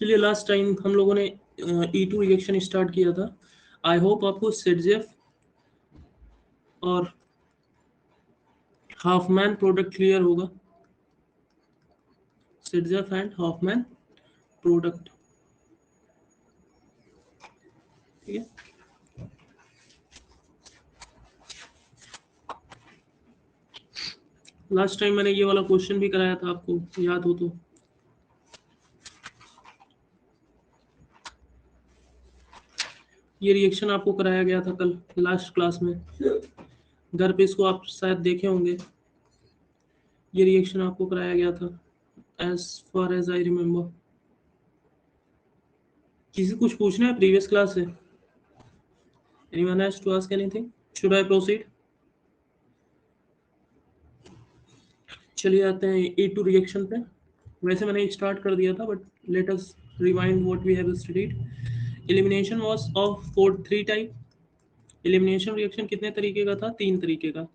चलिए last time हम लोगों ने E2 रिएक्शन स्टार्ट किया था। आई होप आपको सिडजेफ और हाफमैन प्रोडक्ट क्लियर होगा। सिडजेफ एंड हाफमैन प्रोडक्ट, ठीक है। लास्ट टाइम मैंने ये वाला क्वेश्चन भी कराया था, आपको याद हो तो। ये रिएक्शन आपको कराया गया था कल लास्ट क्लास में, घर पे इसको आप शायद देखे होंगे। ये रिएक्शन आपको कराया गया था as far as I remember. किसी कुछ पूछना है प्रीवियस क्लास से? Anyone has to ask anything? Should I proceed? चलिए आते हैं E2 रिएक्शन पे। वैसे मैंने स्टार्ट कर दिया था, but let us rewind what we have studied. Elimination was of three type. Elimination reaction कितने तरीके का था? 3 तरीके का।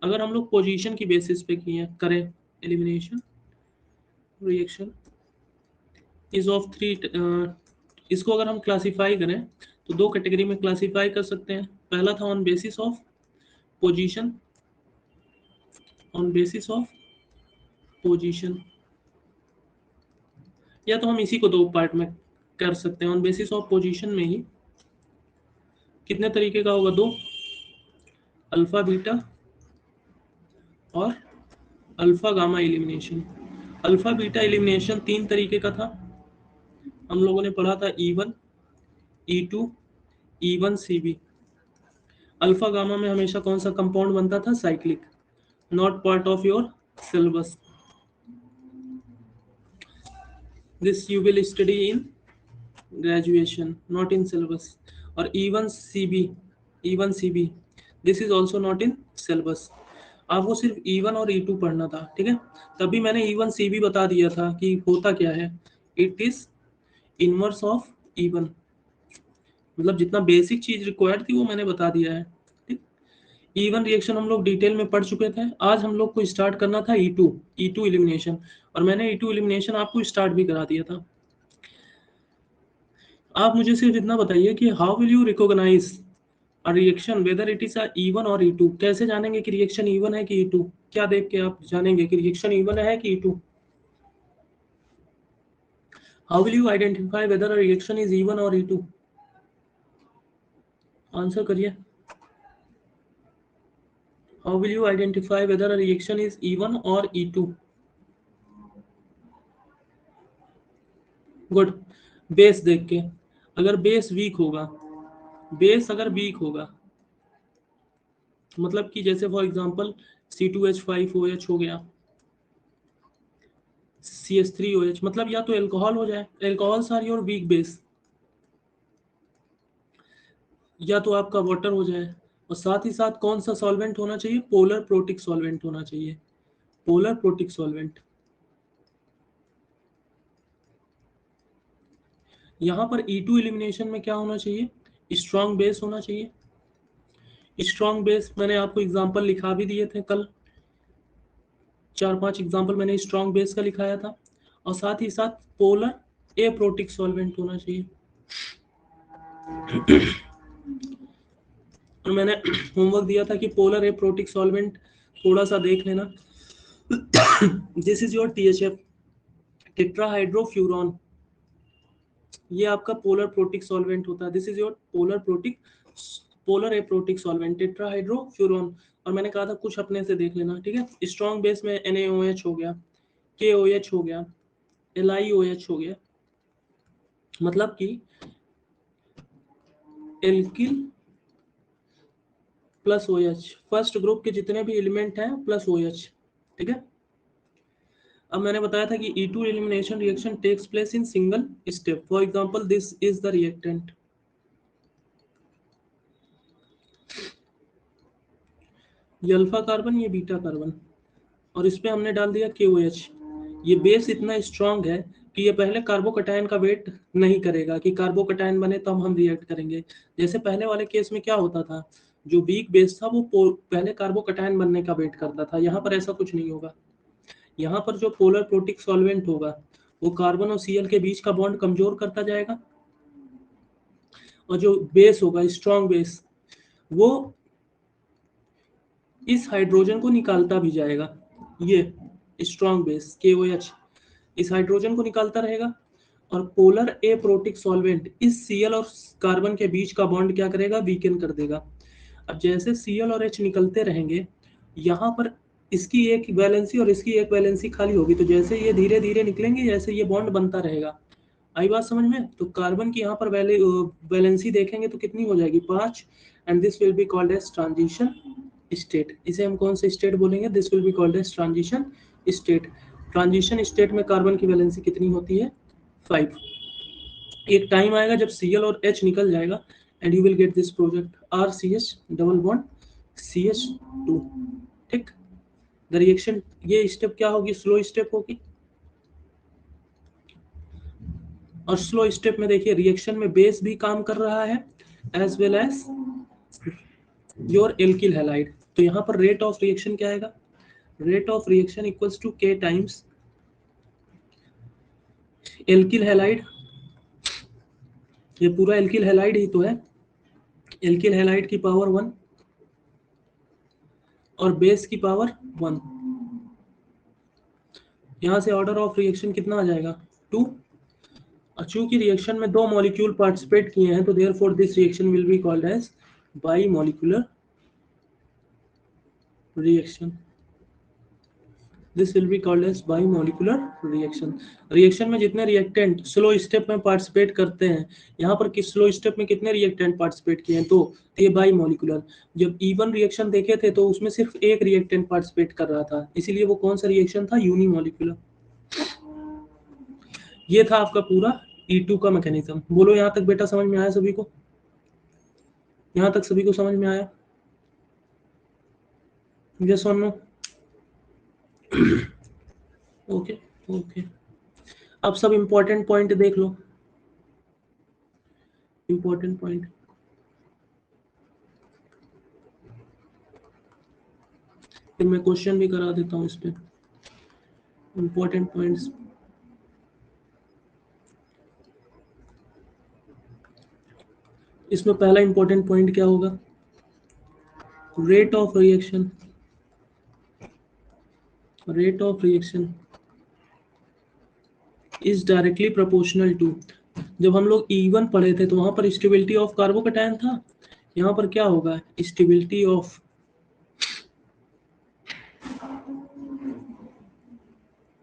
अगर हम लोग पोजीशन की बेसिस पे किए करें elimination reaction is of three, इसको अगर हम क्लासीफाई करें तो 2 कैटेगरी में क्लासीफाई कर सकते हैं। पहला था on basis of position, on basis of position, या तो हम इसी को 2 पार्ट में कर सकते हैं। ऑन बेसिस ऑफ पोजीशन में ही कितने तरीके का होगा? 2, अल्फा बीटा और alpha gamma elimination. Alpha beta elimination 3 तरीके का था। हम लोगों ने पढ़ा था E1, E2, E1CB। Alpha gamma में हमेशा कौन सा कंपाउंड बनता था? Cyclic. Not part of your syllabus, this you will study in graduation, not in syllabus. और E1CB, this is also not in syllabus. आपको सिर्फ E1 और E2 पढ़ना था, ठीक है। तभी मैंने E1CB बता दिया था कि होता क्या है। It is inverse of E1, मतलब जितना बेसिक चीज रिक्वायर्ड थी वो मैंने बता दिया है, ठीक। E1 रिएक्शन हम लोग डिटेल में पढ़ चुके थे। आज हम लोग को स्टार्ट करना था E2 एलिमिनेशन, और मैंने E2 एलिमिनेशन आपको स्टार्ट भी करा दिया था। आप मुझे सिर्फ इतना बताइए कि how will you recognise a reaction whether it is a E1 और E2। कैसे जानेंगे कि रिएक्शन E1 है कि E2? क्या देख के आप जानेंगे कि रिएक्शन E1 है कि E2? How will you identify whether a reaction is E1 और E2? आंसर करिए। How will you identify whether a reaction is E1 और E2? गुड। बेस देख के। अगर बेस वीक होगा, बेस अगर वीक होगा, मतलब कि जैसे फॉर एग्जांपल C2H5OH हो गया, CH3OH, मतलब या तो एल्कोहल हो जाए, alcohols are your weak base, या तो आपका वाटर हो जाए। और साथ ही साथ कौन सा सॉल्वेंट होना चाहिए? पोलर प्रोटिक सॉल्वेंट होना चाहिए, पोलर प्रोटिक सॉल्वेंट। यहाँ पर E2 एलिमिनेशन में क्या होना चाहिए? स्ट्रॉन्ग बेस होना चाहिए। स्ट्रॉन्ग बेस मैंने आपको एग्जांपल लिखा भी दिए थे कल, 4-5 एग्जांपल मैंने स्ट्रॉन्ग बेस का लिखाया था। और साथ ही साथ पोलर एप्रोटिक सॉल्वेंट होना चाहिए। और मैंने होमवर्क दिया था कि पोलर एप्रोटिक सॉल्वेंट थोड़ा सा देख लेना। This is your THF, tetrahydrofuran. ये आपका पोलर प्रोटिक सॉल्वेंट होता है। This is your polar aprotic solvent, tetrahydrofuran. और मैंने कहा था कुछ अपने से देख लेना, ठीक है। स्ट्रॉन्ग बेस में NaOH हो गया, KOH हो गया, LiOH हो गया, मतलब कि alkyl plus OH, first group के जितने भी एलिमेंट हैं प्लस OH, ठीक है। अब मैंने बताया था कि E2 elimination reaction takes place in single step. For example this is the reactant, ये अल्फा कार्बन, ये बीटा कार्बन, और इस पे हमने डाल दिया KOH। ये बेस इतना स्ट्रांग है कि ये पहले कार्बोकटायन का वेट नहीं करेगा कि कार्बोकटायन बने तब हम रिएक्ट करेंगे। जैसे पहले वाले केस में क्या होता था, जो वीक बेस था वो पहले कार्बोकटायन बनने का वेट करता था। यहाँ पर ऐसा कुछ नहीं होगा। यहाँ पर जो पोलर प्रोटिक सॉल्वेंट होगा वो कार्बन और Cl के बीच का बॉन्ड कमजोर करता जाएगा, और जो बेस होगा स्ट्रॉन्ग बेस वो इस हाइड्रोजन को निकालता भी जाएगा। ये स्ट्रॉन्ग बेस KOH इस हाइड्रोजन को निकालता रहेगा, और पोलर एप्रोटिक सॉल्वेंट इस Cl और कार्बन के बीच का बॉन्ड क्या करेगा, वीकन कर देगा। अब जैसे Cl और H निकलते रहेंगे, यहाँ पर इसकी एक वैलेंसी और इसकी एक वैलेंसी खाली होगी, तो जैसे ये धीरे धीरे निकलेंगे जैसे ये बॉन्ड बनता रहेगा। आई बात समझ में? तो कार्बन की यहाँ पर वैलेंसी देखेंगे तो कितनी हो जाएगी, 5, and this will be called as transition state. इसे हम कौन से स्टेट बोलेंगे, this will be called as transition state. Transition state में कार्बन की वैलेंसी कितनी होती है, 5। एक टाइम आएगा जब Cl और H निकल जाएगा, and you will get this product RCH double bond CH2। ठीक, द रिएक्शन, ये स्टेप क्या होगी, स्लो स्टेप होगी। और स्लो स्टेप में देखिए रिएक्शन में बेस भी काम कर रहा है as well as your alkyl halide. तो यहाँ पर रेट ऑफ रिएक्शन क्या आएगा, rate of reaction equals to K times alkyl halide. ये पूरा एल्किल हैलाइड ही तो है, एल्किल हैलाइड की पावर 1 और बेस की पावर 1। यहाँ से ऑर्डर ऑफ रिएक्शन कितना आ जाएगा, 2। और चूंकि रिएक्शन में 2 मॉलिक्यूल पार्टिसिपेट किए हैं, तो therefore this reaction will be called as bimolecular reaction. This will be called as bimolecular reaction. Reaction में जितने रिएक्टेंट स्लो स्टेप में पार्टिसिपेट करते हैं, यहाँ पर किस स्लो स्टेप में कितने रिएक्टेंट पार्टिसिपेट किए हैं, तो ये बाई मॉलिक्यूलर। जब इवन रिएक्शन देखे थे तो उसमें सिर्फ एक रिएक्टेंट पार्टिसिपेट कर रहा था, इसीलिए वो कौन सा रिएक्शन था, यूनिमॉलिक्यूलर। ये था आपका पूरा E2 का मैकेनिज्म। बोलो यहाँ तक बेटा समझ में आया सभी को, यहाँ तक सभी को समझ में आया, यस और नो? ओके ओके, अब सब इंपॉर्टेंट पॉइंट देख लो, इंपॉर्टेंट पॉइंट। फिर मैं क्वेश्चन भी करा देता हूँ इस पे, इंपॉर्टेंट पॉइंट्स। इसमें पहला इंपॉर्टेंट पॉइंट क्या होगा, rate of reaction. Rate of reaction is directly proportional to, जब हम लोग E1 पढ़े थे तो वहां पर स्टेबिलिटी ऑफ कार्बोकैटायन था, यहाँ पर क्या होगा, स्टेबिलिटी ऑफ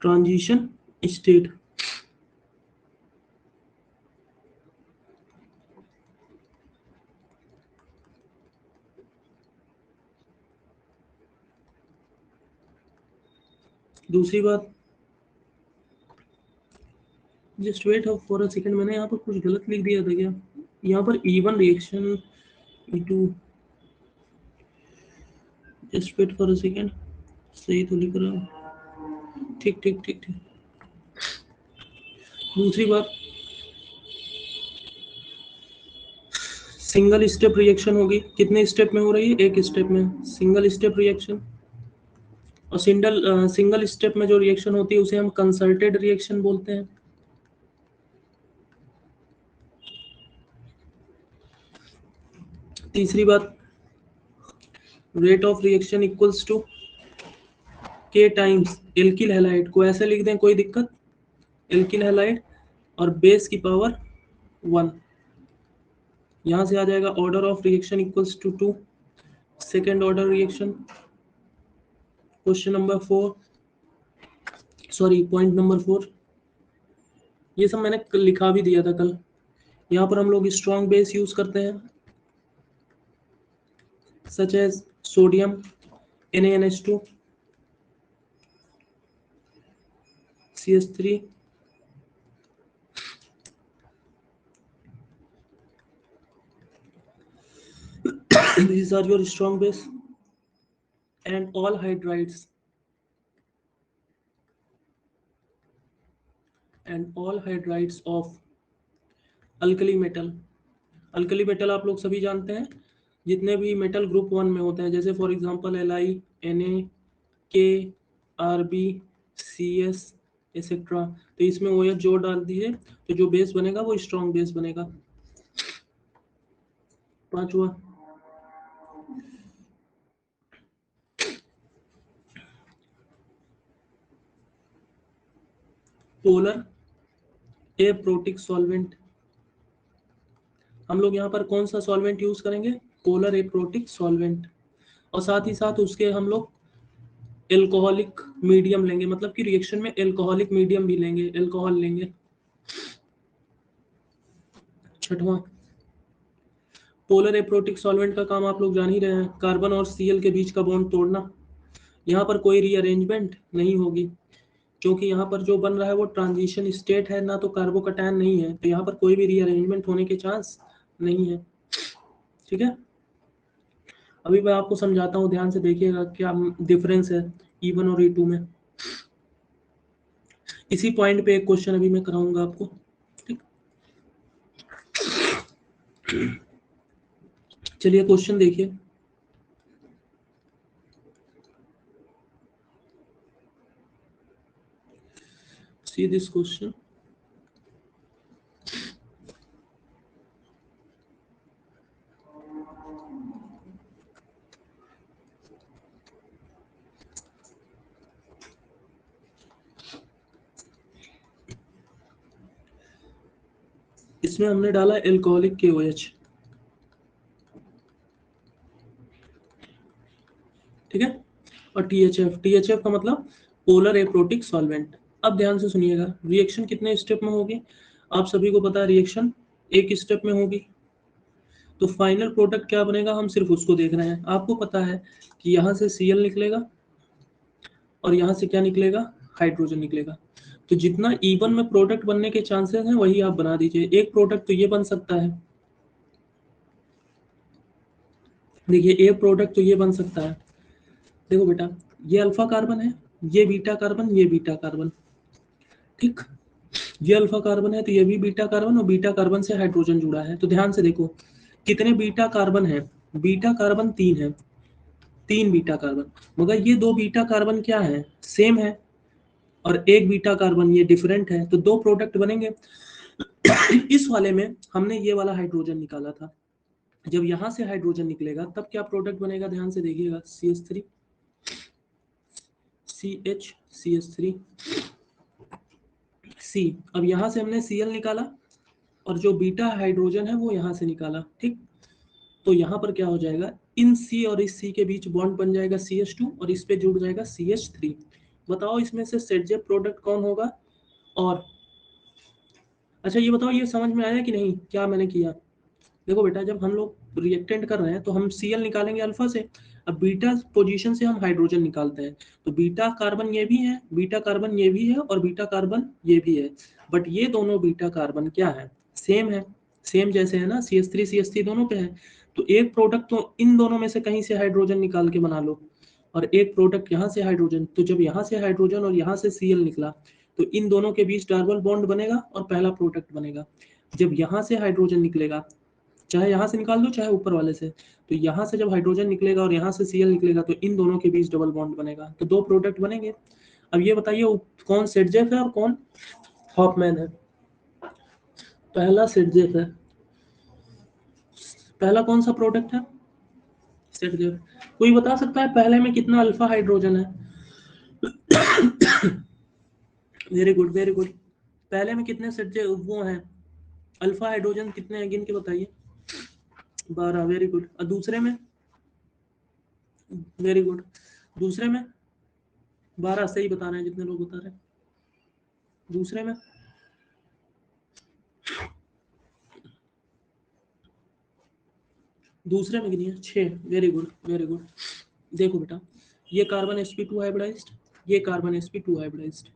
ट्रांजिशन स्टेट। दूसरी बात, just wait for a second, मैंने यहाँ पर कुछ गलत लिख दिया था क्या, यहाँ पर E1 reaction E2, just wait for a second, सही तो लिख रहा हूँ, ठीक ठीक ठीक ठीक। दूसरी बात, सिंगल स्टेप रिएक्शन होगी, कितने स्टेप में हो रही है, एक स्टेप में, सिंगल स्टेप रिएक्शन। और सिंगल स्टेप में जो रिएक्शन होती है उसे हम कंसल्टेड रिएक्शन बोलते हैं। तीसरी बात, rate of reaction equals to K times alkyl halide, को ऐसे लिख दें कोई दिक्कत, एल्किल हैलाइड और बेस की पावर 1। यहाँ से आ जाएगा order of reaction equals to 2, second order reaction. Question number 4, sorry point number 4, ये सब मैंने लिखा भी दिया था कल। यहाँ पर हम लोग स्ट्रॉन्ग बेस यूज करते हैं, such as sodium NaNH2 CH3 these are your strong base, and all hydrides of alkali metal. Alkali metal आप लोग सभी जानते हैं, जितने भी मेटल ग्रुप 1 में होते हैं, जैसे for example Li Na K Rb CS etcetera. तो इसमें OH जोड़ डाल दिए तो जो बेस बनेगा वो स्ट्रॉन्ग बेस बनेगा। पांचवा, पोलर एप्रोटिक सॉल्वेंट। हम लोग यहाँ पर कौन सा सॉल्वेंट यूज करेंगे? Polar aprotic solvent. और साथ ही साथ उसके हम लोग एल्कोहलिक मीडियम लेंगे, मतलब कि रिएक्शन में एल्कोहलिक मीडियम भी लेंगे, एल्कोहल लेंगे। छठवां, पोलर एप्रोटिक सॉल्वेंट का काम आप लोग जान ही रहे हैं, कार्बन और Cl के बीच का बॉन्ड तोड़ना। यहाँ पर कोई रीअरेंजमेंट नहीं होगी क्योंकि यहाँ पर जो बन रहा है वो ट्रांजिशन स्टेट है, ना तो कार्बोकैटायन नहीं है, तो यहाँ पर कोई भी रीअरेंजमेंट होने के चांस नहीं है। ठीक है, अभी मैं आपको समझाता हूँ, ध्यान से देखिएगा क्या डिफरेंस है E1 और E2 में। इसी पॉइंट पे एक क्वेश्चन अभी मैं कराऊंगा आपको। ठीक, चलिए क्वेश्चन देखिए। See this question. इसमें हमने डाला एल्कोहलिक KOH। ठीक है, और THF का मतलब पोलर एप्रोटिक सॉल्वेंट। अब ध्यान से सुनिएगा, रिएक्शन कितने स्टेप में होगी? आप सभी को पता है रिएक्शन एक स्टेप में होगी। तो फाइनल प्रोडक्ट क्या बनेगा हम सिर्फ उसको देख रहे हैं। आपको पता है कि यहाँ से Cl निकलेगा और यहाँ से क्या निकलेगा? हाइड्रोजन निकलेगा। तो जितना E1 में प्रोडक्ट बनने के चांसेस हैं वही आप बना दीजिए। एक प्रोडक्ट तो ये बन सकता है, देखिए एक प्रोडक्ट तो ये बन सकता है। देखो बेटा, ये अल्फा कार्बन है, ये बीटा कार्बन, ये बीटा कार्बन। ठीक, ये अल्फा कार्बन है तो ये भी बीटा कार्बन, और बीटा कार्बन से हाइड्रोजन जुड़ा है। तो ध्यान से देखो कितने बीटा कार्बन है? बीटा कार्बन 3 है, 3 बीटा कार्बन। मगर ये 2 बीटा कार्बन क्या है? सेम है, और एक बीटा कार्बन ये डिफरेंट है, तो 2 प्रोडक्ट बनेंगे। इस वाले में हमने ये वाला हाइड्रोजन निकाला था। जब यहाँ से हाइड्रोजन निकलेगा तब क्या प्रोडक्ट बनेगा? ध्यान से देखिएगा, CH3 CH C। अब यहाँ से हमने Cl निकाला और जो बीटा हाइड्रोजन है वो यहाँ से निकाला। ठीक, तो यहाँ पर क्या हो जाएगा? इन C और इस C के बीच बॉन्ड बन जाएगा CH2 और इस पे जुड़ जाएगा CH3। बताओ इसमें से सेट प्रोडक्ट कौन होगा? और अच्छा ये बताओ, ये समझ में आया कि नहीं क्या मैंने किया? देखो बेटा, जब हम लोग रिएक्टेंट कर रहे हैं तो हम Cl निकालेंगे अल्फा से। अब बीटा पोजीशन से हम हाइड्रोजन निकालते हैं, तो बीटा कार्बन ये भी है, बीटा कार्बन ये भी है, और बीटा कार्बन ये भी है। बट ये दोनों बीटा कार्बन क्या है? सेम है, सेम जैसे है ना, CH3 दोनों पे है। तो एक प्रोडक्ट तो इन दोनों में से कहीं से हाइड्रोजन निकाल के बना लो, और एक प्रोडक्ट यहाँ से हाइड्रोजन। तो जब यहाँ से हाइड्रोजन और यहाँ से Cl निकला तो इन दोनों के बीच डबल बॉन्ड बनेगा और पहला प्रोडक्ट बनेगा। जब यहाँ से हाइड्रोजन निकलेगा, चाहे यहाँ से निकाल दो चाहे ऊपर वाले से, तो यहाँ से जब हाइड्रोजन निकलेगा और यहाँ से Cl निकलेगा तो इन दोनों के बीच डबल बॉन्ड बनेगा, तो 2 प्रोडक्ट बनेंगे। अब ये बताइए कौन सेटजेफ है और कौन हॉफमैन है? पहला सेटजेफ है। पहला कौन सा प्रोडक्ट है? सेटजेफ। कोई बता सकता है पहले में कितना अल्फा हाइड्रोजन है? Very good, very good. पहले में कितने सेटजेफ वो हैं, अल्फा हाइड्रोजन कितने हैं, गिन के बताइए। 12, वेरी गुड। और दूसरे में? Very good. दूसरे में 12 सही बता रहे हैं जितने लोग बता रहे हैं। दूसरे में? दूसरे में गिनिए 6, वेरी गुड, वेरी गुड। देखो बेटा, ये कार्बन sp2 हाइब्रिडाइज्ड, ये कार्बन sp2 हाइब्रिडाइज्ड,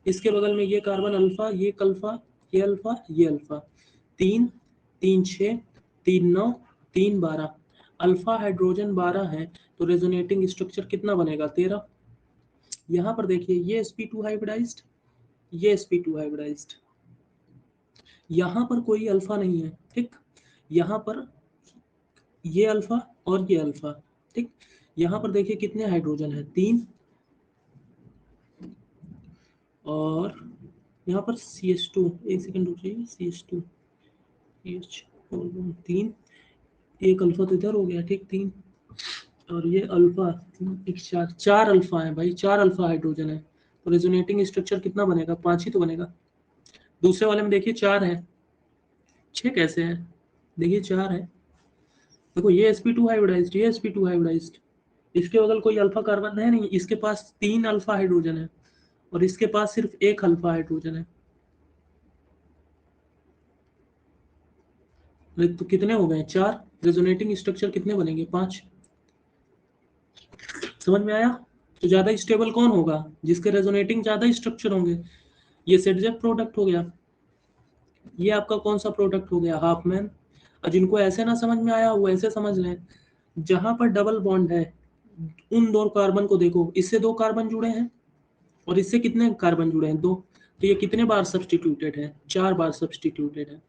इसके बगल में ये कार्बन अल्फा, ये अल्फा, ये अल्फा, ये अल्फा। 3 3 6 3 9 3 12, अल्फा हाइड्रोजन 12 है, तो रेजोनेटिंग स्ट्रक्चर कितना बनेगा? 13। यहाँ पर देखिए ये sp2 हाइब्रिडाइज्ड, ये sp2 हाइब्रिडाइज्ड, यहाँ पर कोई अल्फा नहीं है। ठीक, यहाँ पर ये अल्फा और ये अल्फा। ठीक, यहाँ पर देखिए कितने हाइड्रोजन है? 3, और यहाँ पर CH2, एक सेकंड रुकिए, CH2 3, एक अल्फा तो इधर हो गया, ठीक 3, और ये अल्फा, एक चार अल्फा है भाई, 4 अल्फा हाइड्रोजन है, तो रेजोनेटिंग स्ट्रक्चर कितना बनेगा, 5 ही तो बनेगा। दूसरे वाले में देखिए 4 है, 6 कैसे है, देखिए 4 है, देखो ये sp2 हाइब्रिडाइज्ड, ये sp2 हाइब्रिडाइज्ड, इसके बगल कोई अल्फा कार्बन है नहीं, इसके पास 3 अल्फा हाइड्रोजन है और इसके पास सिर्फ एक अल्फा हाइड्रोजन है। तो कितने हो गए, 4, रेजोनेटिंग स्ट्रक्चर कितने बनेंगे, 5। समझ में आया? तो ज्यादा स्टेबल कौन होगा, जिसके रेजोनेटिंग ज्यादा स्ट्रक्चर होंगे। ये सेटजेप प्रोडक्ट हो गया, ये आपका कौन सा प्रोडक्ट हो गया, हाफमैन। और जिनको ऐसे ना समझ में आया वो ऐसे समझ लें, जहां पर डबल बॉन्ड है उन दो कार्बन को देखो, इससे 2 कार्बन जुड़े हैं और इससे कितने कार्बन जुड़े हैं, 2, तो ये कितने बार सब्सटीट्यूटेड है, 4 बार सब्सटीट्यूटेड है।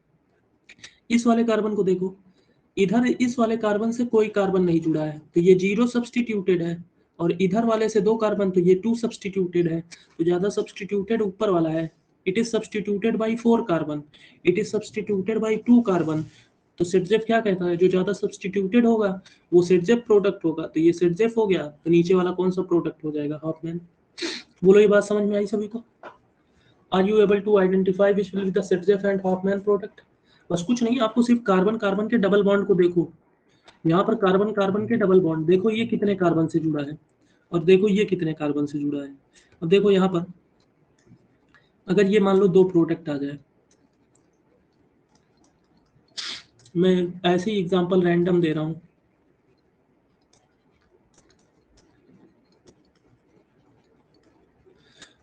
इस वाले कार्बन को देखो, इधर इस वाले कार्बन से कोई कार्बन नहीं जुड़ा है तो ये 0 सब्सटीट्यूटेड है, और इधर वाले से 2 कार्बन तो ये 2 सब्सटीट्यूटेड है, तो ज्यादा सब्सटीट्यूटेड ऊपर वाला है। It is substituted by 4 carbon, it is substituted by 2 carbon. तो सेटजेफ क्या कहता है, जो ज्यादा सब्सटीट्यूटेड होगा वो सेटजेफ प्रोडक्ट होगा, तो ये सेटजेफ हो गया, तो नीचे वाला कौन सा प्रोडक्ट हो जाएगा, हाफमैन। बोलो ये बात समझ में आई सभी को? Are you able to identify which will be the Saytzeff and Hofmann product? बस कुछ नहीं, आपको सिर्फ कार्बन कार्बन के डबल बॉन्ड को देखो, यहाँ पर कार्बन कार्बन के डबल बॉन्ड देखो, ये कितने कार्बन से जुड़ा है और देखो ये कितने कार्बन से जुड़ा है। अब देखो यहाँ पर अगर ये मान लो 2 प्रोडक्ट आ जाए, मैं ऐसे ही एग्जांपल रैंडम दे रहा हूँ,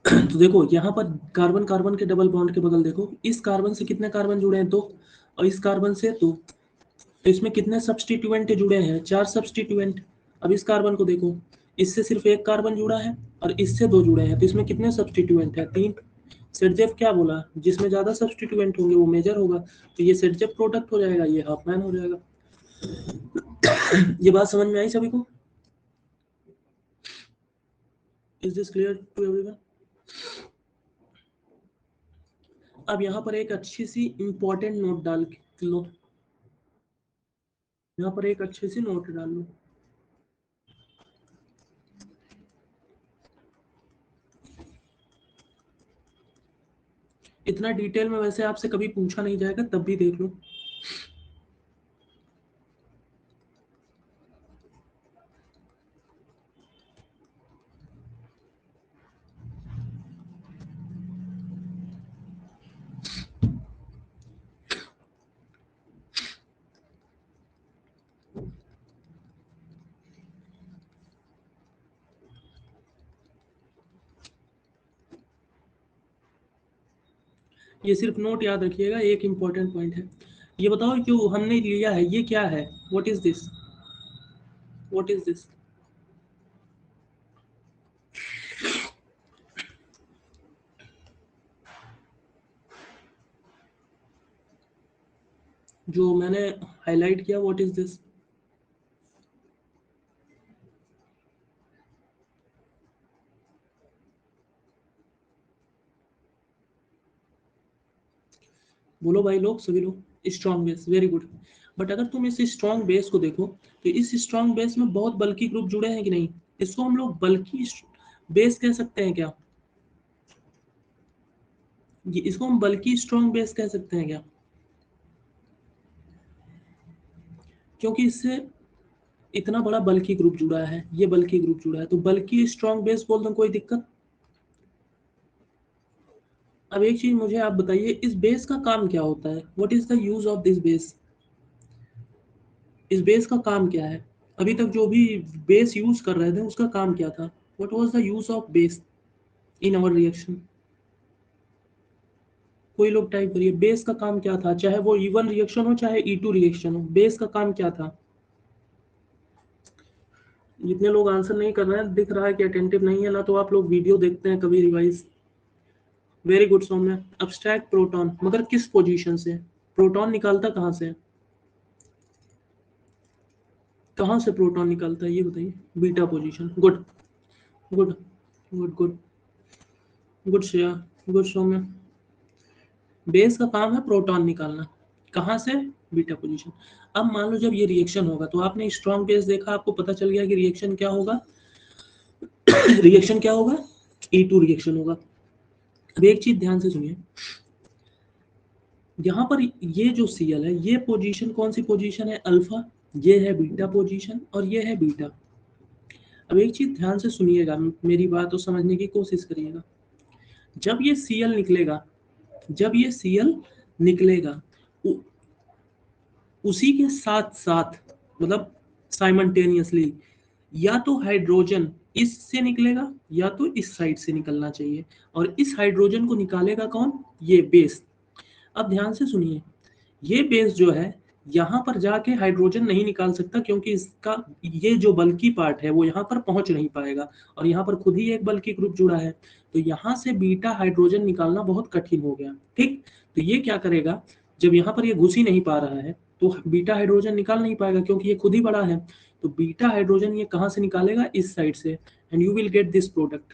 तो देखो यहाँ पर कार्बन कार्बन के डबल बॉन्ड के बगल देखो, इस कार्बन से कितने कार्बन जुड़े हैं, 2, और इस कार्बन से 2, तो इसमें कितने सब्सटीट्यूएंट जुड़े हैं, 4 सब्सटीट्यूएंट। अब इस कार्बन को देखो, इससे सिर्फ एक कार्बन जुड़ा है और इससे 2 जुड़े हैं, तो इसमें कितने सब्सटीट्यूएंट है, 3। सेटजेफ क्या बोला, जिसमें ज्यादा सब्सटीट्यूएंट होंगे वो मेजर होगा, तो ये सेटजेफ प्रोडक्ट हो जाएगा, ये हाफमैन हो जाएगा। ये बात समझ में आई सभी को? Is this clear to everyone? अब यहाँ पर एक अच्छी सी इंपॉर्टेंट नोट डाल लो, यहाँ पर एक अच्छी सी नोट डाल लो, इतना डिटेल में वैसे आपसे कभी पूछा नहीं जाएगा, तब भी देख लो। ये सिर्फ नोट याद रखिएगा, एक इंपॉर्टेंट पॉइंट है। ये बताओ जो हमने लिया है ये क्या है, what is this, what is this? जो मैंने हाईलाइट किया, व्हाट इज दिस? बोलो भाई लोग, सभी लोग, strong base, very good. But अगर तुम इस स्ट्रॉन्ग बेस को देखो, तो इस स्ट्रॉन्ग बेस में बहुत बल्की ग्रुप जुड़े हैं कि नहीं, इसको हम लोग बल्की बेस कह सकते हैं क्या, इसको हम बल्की स्ट्रॉन्ग बेस कह सकते हैं क्या? क्योंकि इससे इतना बड़ा बल्की ग्रुप जुड़ा है, ये बल्की ग्रुप जुड़ा है, तो बल्की स्ट्रॉन्ग बेस बोल दो, कोई दिक्कत? अब एक चीज मुझे आप बताइए, इस बेस का काम क्या होता है, what is the use of this base? इस बेस का काम क्या है? अभी तक जो भी बेस यूज कर रहे थे उसका काम क्या था, what was the use of base in our reaction? कोई लोग टाइप करिए, बेस का काम क्या था, चाहे वो E1 रिएक्शन हो चाहे E2 रिएक्शन हो, बेस का काम क्या था? जितने लोग आंसर नहीं कर रहे हैं, दिख रहा है कि अटेंटिव नहीं है ना, तो आप लोग वीडियो देखते हैं कभी रिवाइज। वेरी गुड सौम्य। अब्स्ट्रैक्ट प्रोटॉन, मगर किस पोजीशन से, प्रोटॉन निकालता कहाँ से, कहाँ से प्रोटॉन निकालता है ये बताइए, beta position, good good good good. Good Shreya, good Saumya. Base का काम है प्रोटॉन निकालना, कहाँ से? Beta position. अब मान लो जब ये रिएक्शन होगा तो आपने स्ट्रॉन्ग बेस देखा, आपको पता चल गया कि रिएक्शन क्या होगा। रिएक्शन क्या होगा? E2 रिएक्शन होगा। अब एक चीज ध्यान से सुनिए, यहाँ पर ये जो Cl है, ये पोजीशन कौन सी पोजीशन है? अल्फा। ये है बीटा पोजीशन और ये है बीटा। अब एक चीज ध्यान से सुनिएगा, मेरी बात को समझने की कोशिश करिएगा। जब ये Cl निकलेगा, जब ये Cl निकलेगा, उसी के साथ साथ, मतलब साइमल्टेनियसली, या तो हाइड्रोजन इससे निकलेगा या तो इस साइड से निकलना चाहिए, और इस हाइड्रोजन को निकालेगा कौन? ये बेस। अब ध्यान से सुनिए, ये बेस जो है यहाँ पर जाके हाइड्रोजन नहीं निकाल सकता, क्योंकि इसका ये जो बल्कि पार्ट है वो यहाँ पर पहुंच नहीं पाएगा, और यहाँ पर खुद ही एक बल्कि ग्रुप जुड़ा है, तो यहाँ से बीटा हाइड्रोजन निकालना बहुत कठिन हो गया। ठीक, तो ये क्या करेगा, जब यहाँ पर ये घुस ही नहीं पा रहा है तो बीटा हाइड्रोजन निकाल नहीं पाएगा, क्योंकि ये खुद ही बड़ा है। तो बीटा हाइड्रोजन ये कहाँ से निकालेगा? इस साइड से, and you will get this product.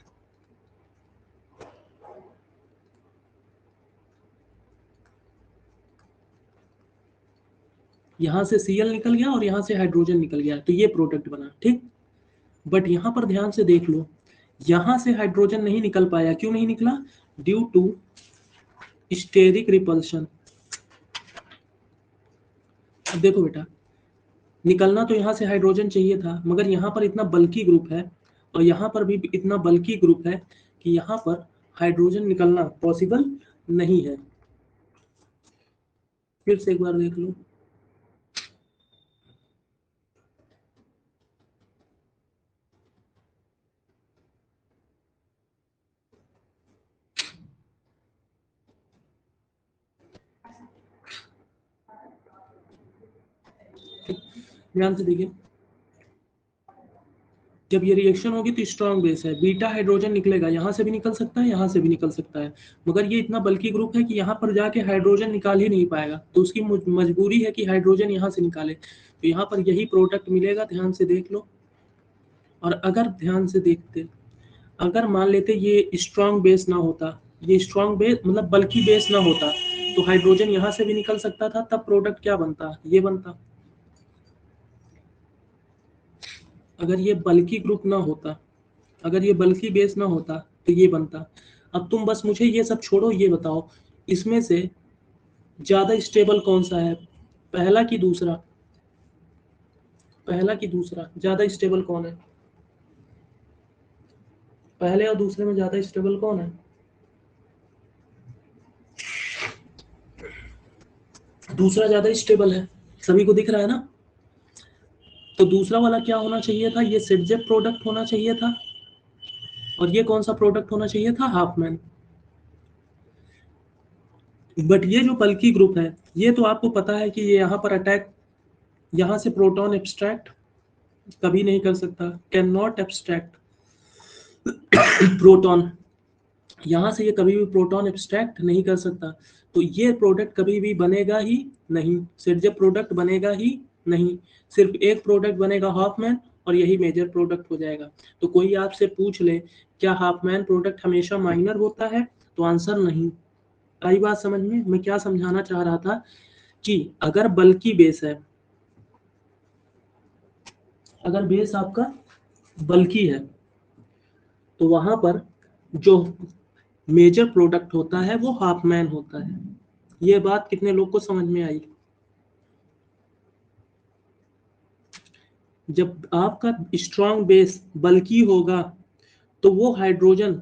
यहाँ से Cl निकल गया और यहाँ से हाइड्रोजन निकल गया, तो ये प्रोडक्ट बना। ठीक, बट यहाँ पर ध्यान से देख लो, यहाँ से हाइड्रोजन नहीं निकल पाया। क्यों नहीं निकला? Due to steric repulsion. अब देखो बेटा, निकलना तो यहाँ से हाइड्रोजन चाहिए था, मगर यहाँ पर इतना बल्कि ग्रुप है और यहाँ पर भी इतना बल्कि ग्रुप है कि यहाँ पर हाइड्रोजन निकलना पॉसिबल नहीं है। फिर से एक बार देख लो, ध्यान से देखिए, जब ये रिएक्शन होगी तो स्ट्रॉन्ग बेस है, बीटा हाइड्रोजन निकलेगा, यहाँ से भी निकल सकता है, यहाँ से भी निकल सकता है, मगर ये इतना बल्कि ग्रुप है कि यहाँ पर जाके हाइड्रोजन निकाल ही नहीं पाएगा, तो उसकी मजबूरी है कि हाइड्रोजन यहाँ से निकाले, तो यहाँ पर यही प्रोडक्ट मिलेगा। ध्यान से देख लो, और अगर ध्यान से देखते, अगर मान लेते ये स्ट्रॉन्ग बेस ना होता, ये स्ट्रॉन्ग बेस मतलब बल्कि बेस ना होता, तो हाइड्रोजन यहाँ से भी निकल सकता था, तब प्रोडक्ट क्या बनता? ये बनता। अगर ये बल्कि ग्रुप ना होता, अगर ये बल्कि बेस ना होता तो ये बनता। अब तुम बस मुझे ये सब छोड़ो, ये बताओ इसमें से ज्यादा स्टेबल कौन सा है? पहला कि दूसरा? पहला कि दूसरा? ज्यादा स्टेबल कौन है? पहले और दूसरे में ज्यादा स्टेबल कौन है? दूसरा ज्यादा स्टेबल है, सभी को दिख रहा है ना। तो दूसरा वाला क्या होना चाहिए था? ये सिडजेप प्रोडक्ट होना चाहिए था, और ये कौन सा प्रोडक्ट होना चाहिए था? हाफमैन। बट ये जो बल्कि ग्रुप है, ये तो आपको पता है कि ये यहाँ पर अटैक, यहाँ से प्रोटॉन एब्स्ट्रैक्ट कभी नहीं कर सकता, कैन नॉट एब्स्ट्रैक्ट प्रोटॉन, यहाँ से ये कभी भी प्रोटॉन एब्स्ट्रैक्ट नहीं कर सकता, तो ये प्रोडक्ट कभी भी बनेगा ही नहीं, सिर्फ प्रोडक्ट बनेगा ही नहीं, सिर्फ एक प्रोडक्ट बनेगा हाफमैन, और यही मेजर प्रोडक्ट हो जाएगा। तो कोई आपसे पूछ ले क्या हाफमैन प्रोडक्ट हमेशा माइनर होता है, तो आंसर नहीं। आई बात समझ में? मैं क्या समझाना चाह रहा था कि अगर बल्कि बेस है, अगर बेस आपका बल्कि है, तो वहां पर जो मेजर प्रोडक्ट होता है वो हाफमैन होता है। ये बात कितने लोग को समझ में आई? जब आपका स्ट्रॉन्ग बेस बल्कि होगा तो वो हाइड्रोजन,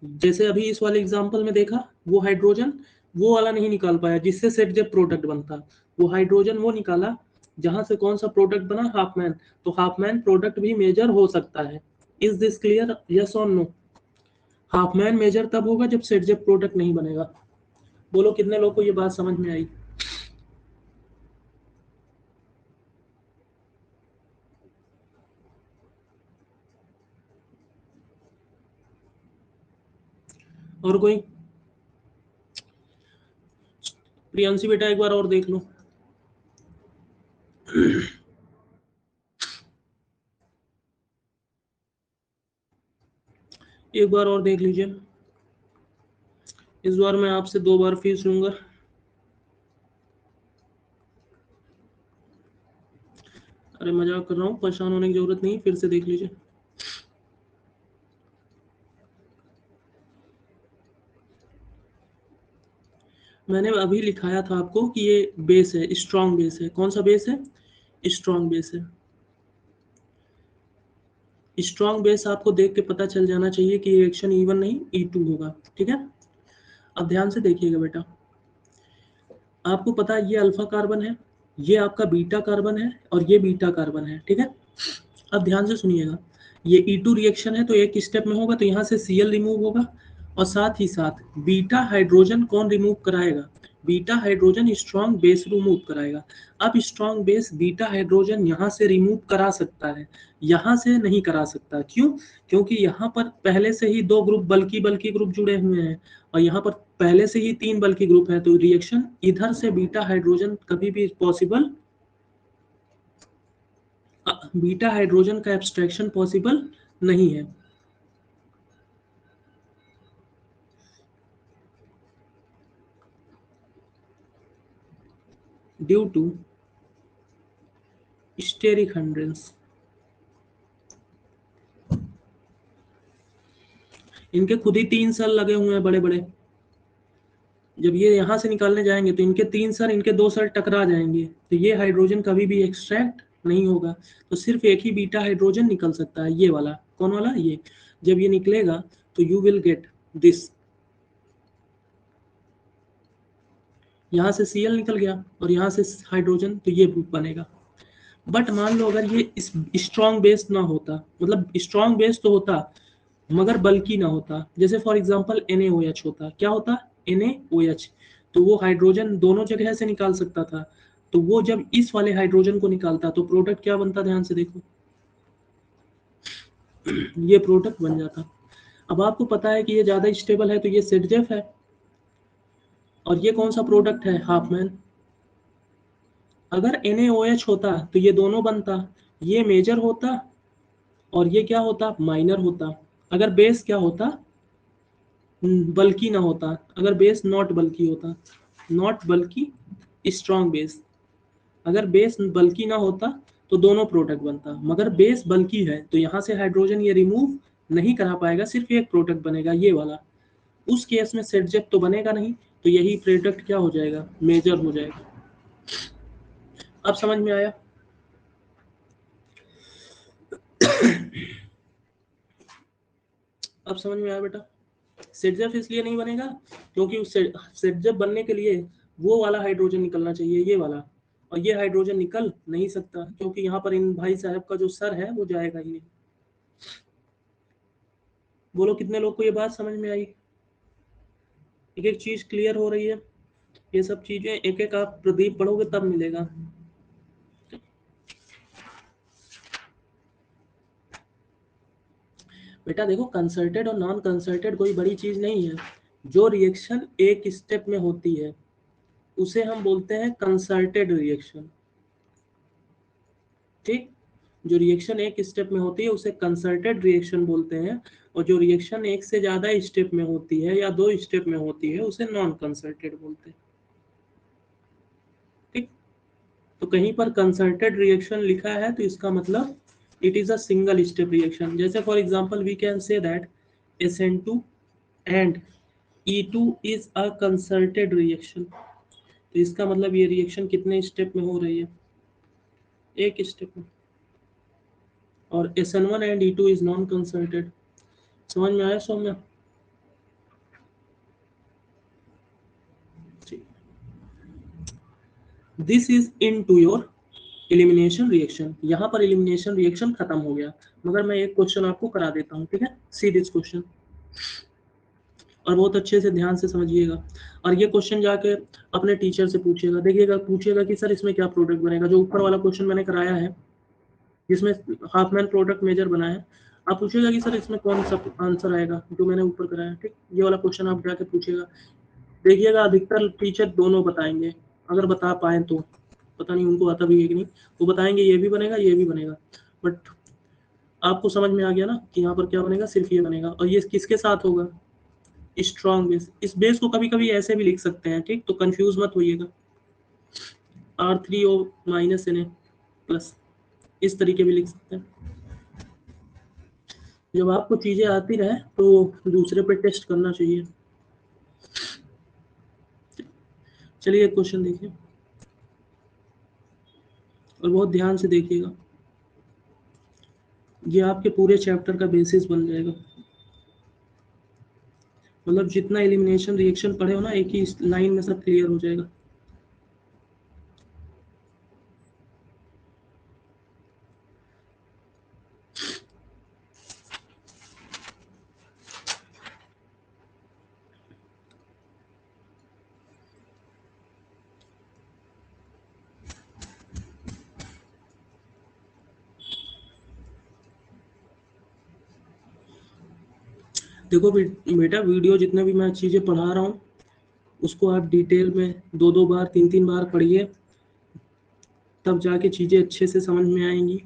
जैसे अभी इस वाले एग्जांपल में देखा, वो हाइड्रोजन वो वाला नहीं निकाल पाया जिससे सेट जब प्रोडक्ट बनता, वो हाइड्रोजन वो निकाला जहां से कौन सा प्रोडक्ट बना? हाफमैन। तो हाफमैन प्रोडक्ट भी मेजर हो सकता है। Is this clear? यस और नो? हाफमैन मेजर तब होगा जब सेट जब प्रोडक्ट नहीं बनेगा। बोलो कितने लोग को ये बात समझ में आई? और कोई? प्रियांशी बेटा एक बार और देख लो। एक बार और देख लीजिए। इस बार मैं आपसे 2 बार फीस लूंगा। अरे मजाक कर रहा हूँ, परेशान होने की जरूरत नहीं, फिर से देख लीजिए। मैंने अभी लिखाया था आपको कि ये बेस है, स्ट्रॉन्ग बेस है। कौन सा बेस है? स्ट्रॉन्ग बेस है। स्ट्रॉन्ग बेस आपको देख के पता चल जाना चाहिए कि रिएक्शन E1 नहीं E2 होगा। ठीक है, अब ध्यान से देखिएगा बेटा, आपको पता है ये अल्फा कार्बन है, ये आपका बीटा कार्बन है और ये बीटा कार्बन है। ठीक है, अब ध्यान से सुनिएगा, ये E2 रिएक्शन है तो एक स्टेप में होगा, तो यहाँ से Cl रिमूव होगा और साथ ही साथ बीटा हाइड्रोजन कौन रिमूव कराएगा? Beta hydrogen strong base remove कराएगा। अब स्ट्रॉन्ग बेस बीटा हाइड्रोजन यहाँ से रिमूव करा सकता है, यहाँ से नहीं करा सकता। क्यों? क्योंकि यहाँ पर पहले से ही 2 ग्रुप बल्कि बल्कि ग्रुप जुड़े हुए हैं और यहाँ पर पहले से ही 3 बल्कि ग्रुप है, तो रिएक्शन इधर से बीटा हाइड्रोजन कभी भी पॉसिबल, बीटा हाइड्रोजन का एब्स्ट्रैक्शन पॉसिबल नहीं है। Due to steric hindrance. इनके खुद ही 3 सेल लगे हुए हैं बड़े बड़े, जब ये यहाँ से निकालने जाएंगे तो इनके 3 सेल, इनके 2 सेल टकरा जाएंगे, तो ये हाइड्रोजन कभी भी एक्सट्रैक्ट नहीं होगा। तो सिर्फ एक ही बीटा हाइड्रोजन निकल सकता है, ये वाला। कौन वाला? ये। जब ये निकलेगा तो यू विल गेट दिस, यहाँ से Cl निकल गया और यहाँ से हाइड्रोजन, तो ये बनेगा। बट मान लो अगर ये स्ट्रॉन्ग बेस ना होता, मतलब स्ट्रॉन्ग बेस तो होता मगर बल्कि ना होता, जैसे फॉर एग्जांपल NaOH होता, क्या होता? NaOH, तो वो हाइड्रोजन दोनों जगह से निकाल सकता था, तो वो जब इस वाले हाइड्रोजन को निकालता तो प्रोडक्ट क्या बनता? ध्यान से देखो, ये प्रोडक्ट बन जाता। अब आपको पता है कि ये ज्यादा स्टेबल है तो ये ZF है, और ये कौन सा प्रोडक्ट है? हाफमैन। अगर NaOH होता तो ये दोनों बनता, ये मेजर होता और ये क्या होता? माइनर होता। अगर बेस क्या होता? बल्कि ना होता। अगर बेस नॉट बल्कि होता, नॉट बल्कि स्ट्रॉन्ग बेस, अगर बेस बल्कि ना होता तो दोनों प्रोडक्ट बनता, मगर बेस बल्कि है तो यहाँ से हाइड्रोजन ये रिमूव नहीं करा पाएगा, सिर्फ एक प्रोडक्ट बनेगा, ये वाला। उस केस में सेटजेप तो बनेगा नहीं, तो यही प्रोडक्ट क्या हो जाएगा? मेजर हो जाएगा। अब समझ में आया? अब समझ में आया बेटा? सेटजेप इसलिए नहीं बनेगा क्योंकि उस सेटजेप बनने के लिए वो वाला हाइड्रोजन निकलना चाहिए, ये वाला, और ये हाइड्रोजन निकल नहीं सकता क्योंकि यहाँ पर इन भाई साहब का जो सर है वो जाएगा ही नहीं। बोलो कितने लोग को ये बात समझ में आई? एक एक चीज क्लियर हो रही है? ये सब चीजें एक एक आप प्रदीप पढ़ोगे तब मिलेगा। बेटा देखो, कंसल्टेड और नॉन कंसल्टेड कोई बड़ी चीज नहीं है। जो रिएक्शन एक स्टेप में होती है उसे हम बोलते हैं कंसल्टेड रिएक्शन। ठीक, जो रिएक्शन एक स्टेप में होती है उसे कंसल्टेड रिएक्शन बोलते हैं, और जो रिएक्शन एक से ज्यादा स्टेप में होती है या 2 स्टेप में होती है उसे नॉन कंसल्टेड बोलते हैं। ठीक, तो कहीं पर कंसल्टेड रिएक्शन लिखा है तो इसका मतलब it is a single step reaction. जैसे for example we can say that SN2 and E2 is a concerted reaction, तो इसका मतलब ये रिएक्शन कितने स्टेप में हो रही है? एक स्टेप में। और SN1 and E2 is non consulted. समझ में आया Soumya? This is in to your elimination reaction. यहाँ पर एलिमिनेशन रिएक्शन खत्म हो गया, मगर मैं एक क्वेश्चन आपको करा देता हूँ। ठीक है, सी दिस क्वेश्चन, और बहुत अच्छे से ध्यान से समझिएगा, और ये क्वेश्चन जाके अपने टीचर से पूछिएगा। देखिएगा, पूछिएगा कि सर इसमें क्या प्रोडक्ट बनेगा। जो ऊपर वाला क्वेश्चन मैंने कराया है जिसमें हाफमैन प्रोडक्ट मेजर बना है, आप पूछिएगा कि सर इसमें कौन सा आंसर आएगा जो मैंने ऊपर कराया। ठीक, ये वाला क्वेश्चन आप जाके पूछिएगा। देखिएगा, अधिकतर टीचर दोनों बताएंगे, अगर बता पाए तो, पता नहीं उनको आता भी है कि नहीं, वो बताएंगे ये भी बनेगा ये भी बनेगा। बट आपको समझ में आ गया ना कि यहाँ पर क्या बनेगा? सिर्फ ये बनेगा, और ये किसके साथ होगा? Strong base. इस बेस को कभी कभी ऐसे भी लिख सकते हैं, ठीक, तो कंफ्यूज मत होइएगा। R3O माइनस Na प्लस, इस तरीके भी लिख सकते हैं। जब आपको चीजें आती रहे तो दूसरे पे टेस्ट करना चाहिए। चलिए एक क्वेश्चन देखिए और बहुत ध्यान से देखिएगा, ये आपके पूरे चैप्टर का बेसिस बन जाएगा। मतलब जितना एलिमिनेशन रिएक्शन पढ़े हो ना, एक ही लाइन में सब क्लियर हो जाएगा। देखो बेटा, वीडियो जितने भी मैं चीज़ें पढ़ा रहा हूँ उसको आप डिटेल में 2-2 बार 3-3 बार पढ़िए, तब जाके चीज़ें अच्छे से समझ में आएंगी।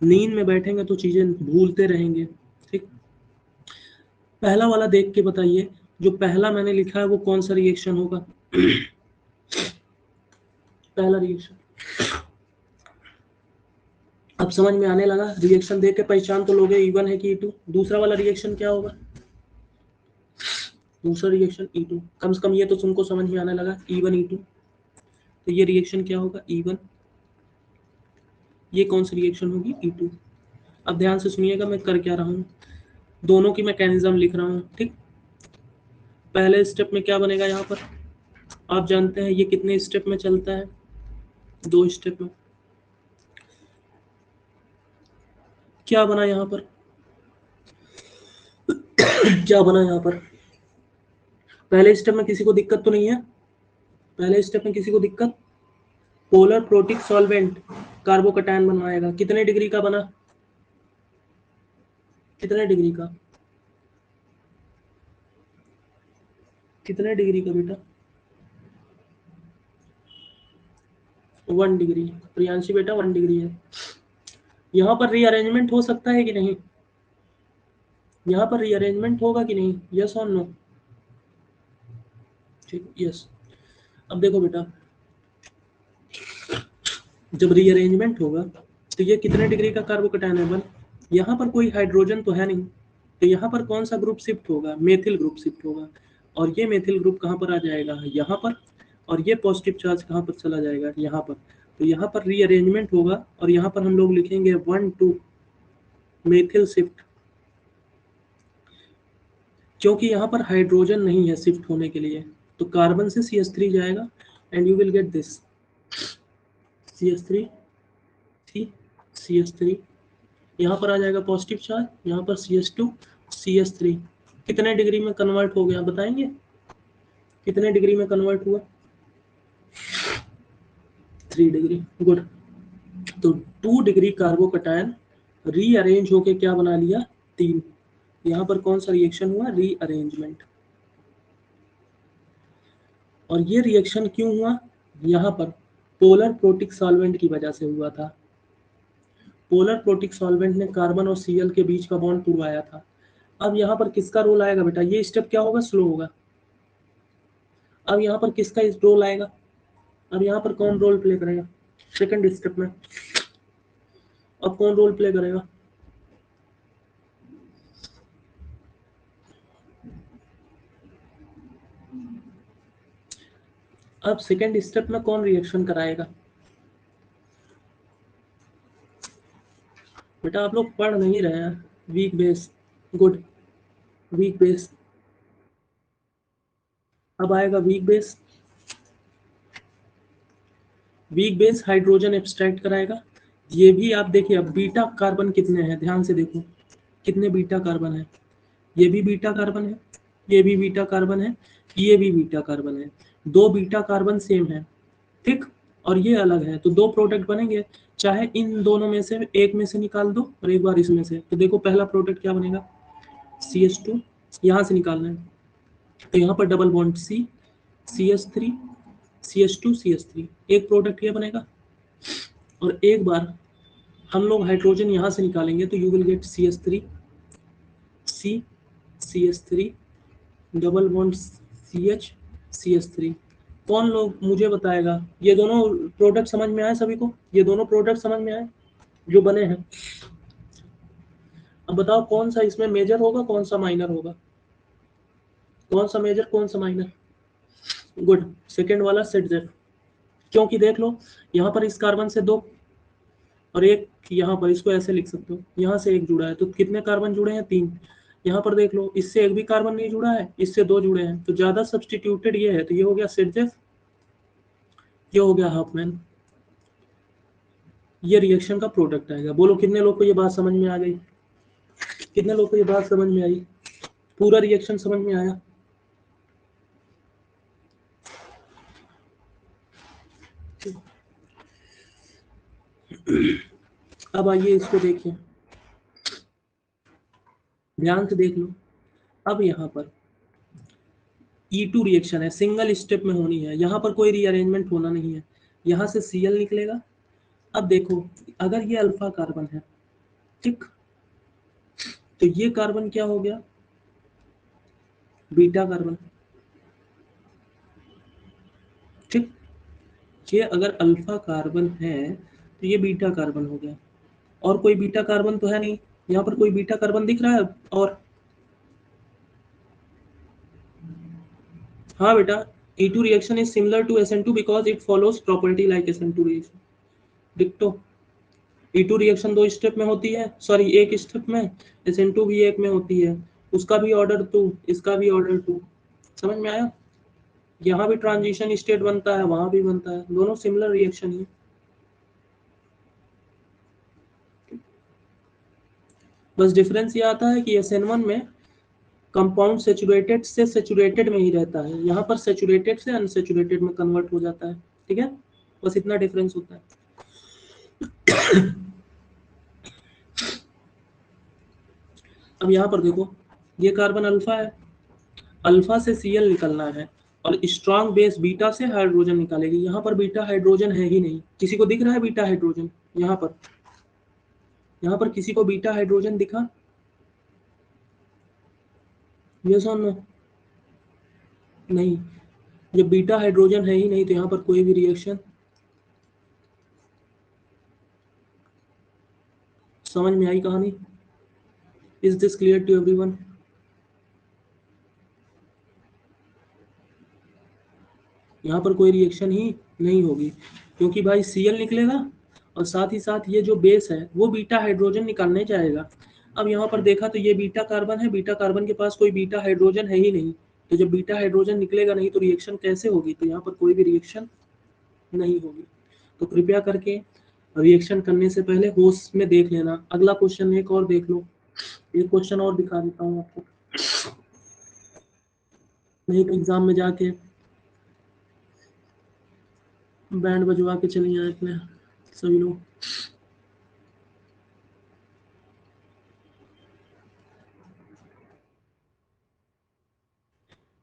नींद में बैठेंगे तो चीज़ें भूलते रहेंगे, ठीक। पहला वाला देख के बताइए, जो पहला मैंने लिखा है वो कौन सा रिएक्शन होगा? पहला रिएक्शन अब समझ में आने लगा? रिएक्शन देख के पहचान तो लोगे E1 है कि E2। दूसरा वाला रिएक्शन क्या होगा? दूसरा रिएक्शन E2। कम से कम ये तो तुमको समझ में आने लगा, E1 E2। तो ये रिएक्शन क्या होगा? E1। ये कौन सी रिएक्शन होगी? E2। अब ध्यान से सुनिएगा मैं कर क्या रहा हूँ, दोनों की मैकेनिज्म लिख रहा हूँ, ठीक। पहले स्टेप में क्या बनेगा? यहाँ पर आप जानते हैं ये कितने स्टेप में चलता है? 2 स्टेप में। क्या बना यहाँ पर? क्या बना यहाँ पर? पहले स्टेप में किसी को दिक्कत तो नहीं है? पहले स्टेप में किसी को दिक्कत? पोलर प्रोटिक सॉल्वेंट कार्बोकैटायन बनवाएगा। कितने डिग्री का बना? कितने डिग्री का? कितने डिग्री का बेटा? 1 डिग्री। प्रियांशी बेटा 1 डिग्री है। यहाँ पर रीअरेंजमेंट हो सकता है कि नहीं? यहाँ पर रीअरेंजमेंट होगा कि नहीं? यस और नो? ठीक, यस। अब देखो बेटा, जब रीअरेंजमेंट होगा तो ये कितने डिग्री का कार्बोकैटायन है? 1। यहाँ पर कोई हाइड्रोजन तो है नहीं, तो यहाँ पर कौन सा ग्रुप शिफ्ट होगा? मेथिल ग्रुप शिफ्ट होगा। और ये मेथिल ग्रुप कहाँ पर आ जाएगा? यहाँ पर। और ये पॉजिटिव चार्ज कहाँ पर चला जाएगा? यहाँ पर। तो यहाँ पर रीअरेंजमेंट होगा और यहाँ पर हम लोग लिखेंगे 1,2 मेथिल शिफ्ट, क्योंकि यहाँ पर हाइड्रोजन नहीं है शिफ्ट होने के लिए। तो कार्बन से CH3 जाएगा and you will get this CH3, CH3। यहाँ पर आ जाएगा पॉजिटिव चार्ज, यहाँ पर CH2, CH3। कितने डिग्री में कन्वर्ट हो गया बताएंगे? कितने डिग्री में कन्वर्ट हुआ? 3 डिग्री। गुड। तो 2 डिग्री कार्बोकैटायन रीअरेंज होके क्या बना लिया? 3। यहाँ पर कौन सा रिएक्शन हुआ? रीअरेंजमेंट। और ये रिएक्शन क्यों हुआ? यहाँ पर पोलर प्रोटिक सॉल्वेंट की वजह से हुआ था। पोलर प्रोटिक सॉल्वेंट ने कार्बन और Cl के बीच का बॉन्ड तुड़वाया था। अब यहाँ पर किसका रोल आएगा बेटा? ये स्टेप क्या होगा? स्लो होगा। अब यहाँ पर किसका रोल आएगा? अब यहाँ पर कौन रोल प्ले करेगा सेकंड स्टेप में? अब कौन रोल प्ले करेगा? अब सेकंड स्टेप में कौन रिएक्शन कराएगा? बेटा आप लोग पढ़ नहीं रहे हैं। Weak base. Good. Weak base. अब आएगा weak base. Weak base hydrogen extract कराएगा। ये भी आप देखिए, अब बीटा कार्बन कितने हैं ध्यान से देखो, कितने बीटा कार्बन है? ये भी बीटा कार्बन है, ये भी बीटा कार्बन है, ये भी बीटा कार्बन है। 2 बीटा कार्बन सेम है, ठीक, और ये अलग है। तो 2 प्रोडक्ट बनेंगे, चाहे इन दोनों में से एक में से निकाल दो और एक बार इसमें से। तो देखो पहला प्रोडक्ट क्या बनेगा? CH2। यहाँ से निकालना है तो यहाँ पर double bond C, CH3, CH2, CH3, एक प्रोडक्ट ये बनेगा। और एक बार हम लोग हाइड्रोजन यहाँ से निकालेंगे तो you will get CH3, C, CH3, double bond CH CH3। कौन लोग मुझे बताएगा, ये दोनों प्रोडक्ट समझ में आए सभी को? ये दोनों प्रोडक्ट समझ में आए जो बने हैं? अब बताओ कौन सा इसमें मेजर होगा, कौन सा माइनर होगा? कौन सा मेजर, कौन सा माइनर? गुड, सेकेंड वाला सेट जेफ। क्योंकि देख लो यहाँ पर इस कार्बन से दो और एक यहाँ पर, इसको ऐसे लिख सकते हो, यहाँ से एक जुड़ा है तो कितने कार्बन जुड़े हैं? 3। यहाँ पर देख लो इससे एक भी कार्बन नहीं जुड़ा है, इससे 2 जुड़े हैं, तो ज्यादा सब्सटीट्यूटेड ये है, तो ये हो गया सेट, ये हो गया हाफमैन। ये रिएक्शन का प्रोडक्ट आएगा। बोलो कितने लोग को ये बात समझ में आ गई? कितने लोग को ये बात समझ में आई? पूरा रिएक्शन समझ में आया? अब आइए इसको देखिए, ध्यान से देख लो। अब यहाँ पर E2 रिएक्शन है, सिंगल स्टेप में होनी है, यहाँ पर कोई रीअरेंजमेंट होना नहीं है। यहाँ से Cl निकलेगा। अब देखो अगर ये अल्फा कार्बन है, ठीक, तो ये कार्बन क्या हो गया? Beta carbon. ठीक, ये अगर अल्फा कार्बन है तो ये बीटा कार्बन हो गया। और कोई बीटा कार्बन तो है नहीं, यहाँ पर कोई बीटा कार्बन दिख रहा है? और हाँ बेटा, E2 reaction is similar to SN2 because it follows property like SN2 reaction. डिक्टो। E2 reaction 2 step में होती है, सॉरी 1 स्टेप में, SN2 भी 1 में होती है, उसका भी ऑर्डर 2, इसका भी ऑर्डर 2। समझ में आया? यहाँ भी ट्रांजिशन स्टेट बनता है, वहां भी बनता है, दोनों सिमिलर रिएक्शन है। बस डिफरेंस ये आता है कि SN1 में कंपाउंड सेचुरेटेड से सेचुरेटेड में ही रहता है, यहाँ पर सेचुरेटेड से अनसेचुरेटेड में कन्वर्ट हो जाता है। ठीक है, बस इतना डिफरेंस होता है। अब यहाँ पर देखो, ये कार्बन अल्फा है, अल्फा से Cl निकलना है और स्ट्रॉन्ग बेस बीटा से हाइड्रोजन निकालेगी। यहाँ पर बीटा हाइड्रोजन है ही नहीं, किसी को दिख रहा है बीटा हाइड्रोजन? यहाँ पर किसी को बीटा हाइड्रोजन दिखा? यस और नो? नहीं। जब बीटा हाइड्रोजन है ही नहीं तो यहाँ पर कोई भी रिएक्शन समझ में आई कहानी? Is this clear to everyone? यहाँ पर कोई रिएक्शन ही नहीं होगी क्योंकि भाई Cl निकलेगा और साथ ही साथ ये जो बेस है वो बीटा हाइड्रोजन निकालने जाएगा। अब यहाँ पर देखा तो ये बीटा कार्बन है, बीटा कार्बन के पास कोई बीटा हाइड्रोजन है ही नहीं, तो जब बीटा हाइड्रोजन निकलेगा नहीं तो रिएक्शन कैसे होगी? तो यहाँ पर कोई भी रिएक्शन नहीं होगी। तो कृपया करके रिएक्शन करने से पहले होश में देख लेना। अगला क्वेश्चन एक और देख लो, एक क्वेश्चन और दिखा देता हूँ आपको, नहीं तो एग्जाम में जाके बैंड बजवा के चले आए इतने सभी लोग।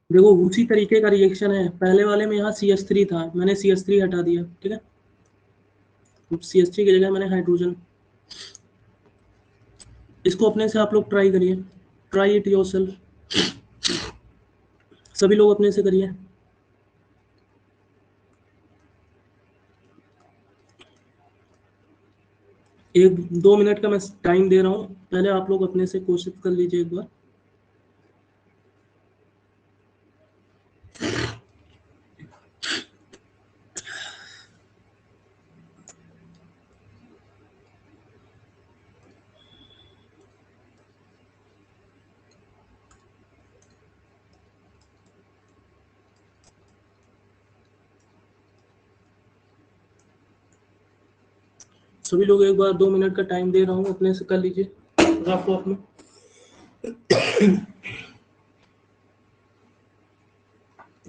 देखो उसी तरीके का रिएक्शन है, पहले वाले में यहाँ CH3 था, मैंने CH3 हटा दिया, ठीक है, CH3 की जगह मैंने हाइड्रोजन। इसको अपने से आप लोग ट्राई करिए, ट्राई इट योरसेल्फ, सभी लोग अपने से करिए। एक 2 मिनट का मैं टाइम दे रहा हूँ, पहले आप लोग अपने से कोशिश कर लीजिए एक बार। सभी लोग एक बार 2 मिनट का टाइम दे रहा हूँ, अपने से कर लीजिए रफ वॉक में।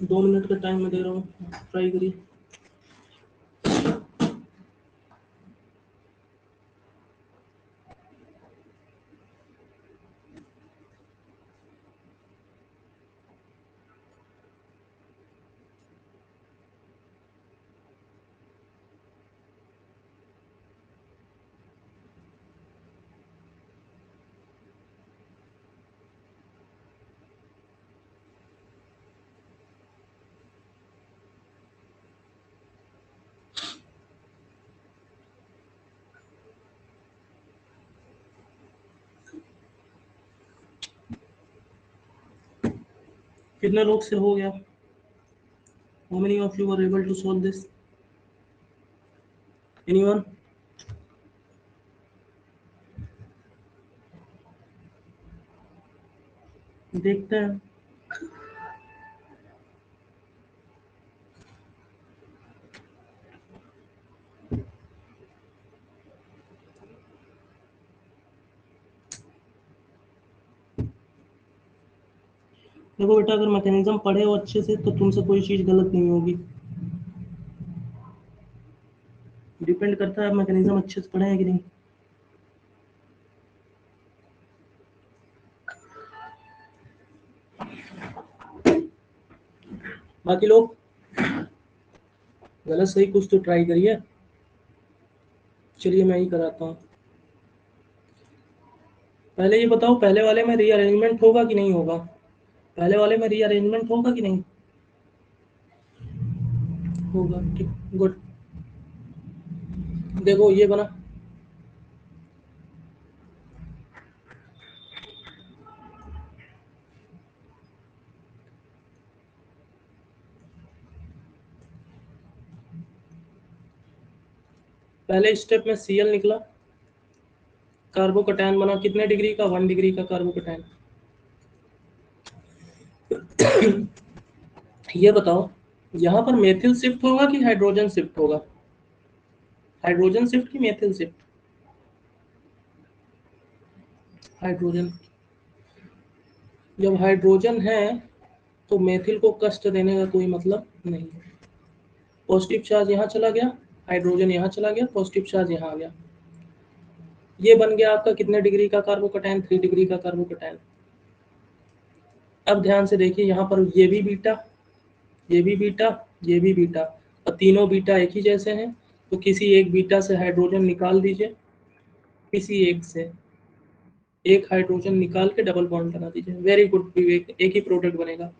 2 मिनट का टाइम मैं दे रहा हूँ, ट्राई करिए। कितने लोग से हो गया? How many of you were able to solve this? Anyone? देखते हैं। देखो बेटा, अगर मैकेनिज्म पढ़े हो अच्छे से तो तुमसे कोई चीज गलत नहीं होगी। डिपेंड करता है मैकेनिज्म अच्छे से पढ़े हैं कि नहीं। बाकी लोग गलत सही कुछ तो ट्राई करिए। चलिए मैं ही कराता हूँ। पहले ये बताओ, पहले वाले में रीअरेंजमेंट होगा कि नहीं होगा? पहले वाले में रीअरेंजमेंट होगा कि नहीं होगा? ठीक, गुड। देखो ये बना, पहले स्टेप में Cl निकला, कार्बोकैटायन बना कितने डिग्री का? 1 डिग्री का कार्बोकैटायन। ये बताओ, यहाँ पर मेथिल शिफ्ट होगा कि हाइड्रोजन शिफ्ट होगा? हाइड्रोजन शिफ्ट कि मेथिल शिफ्ट? हाइड्रोजन। जब हाइड्रोजन है तो मेथिल को कष्ट देने का कोई मतलब नहीं है। पॉजिटिव चार्ज यहाँ चला गया, हाइड्रोजन यहाँ चला गया, पॉजिटिव चार्ज यहाँ आ गया। ये बन गया आपका कितने डिग्री का कार्बोकैटायन? 3 डिग्री का कार्बोकैटायन। अब ध्यान से देखिए, यहाँ पर ये भी बीटा, ये भी बीटा, ये भी बीटा, और तीनों बीटा एक ही जैसे हैं, तो किसी एक बीटा से हाइड्रोजन निकाल दीजिए, किसी एक से एक हाइड्रोजन निकाल के डबल बॉन्ड बना दीजिए। वेरी गुड विवेक, एक ही प्रोडक्ट बनेगा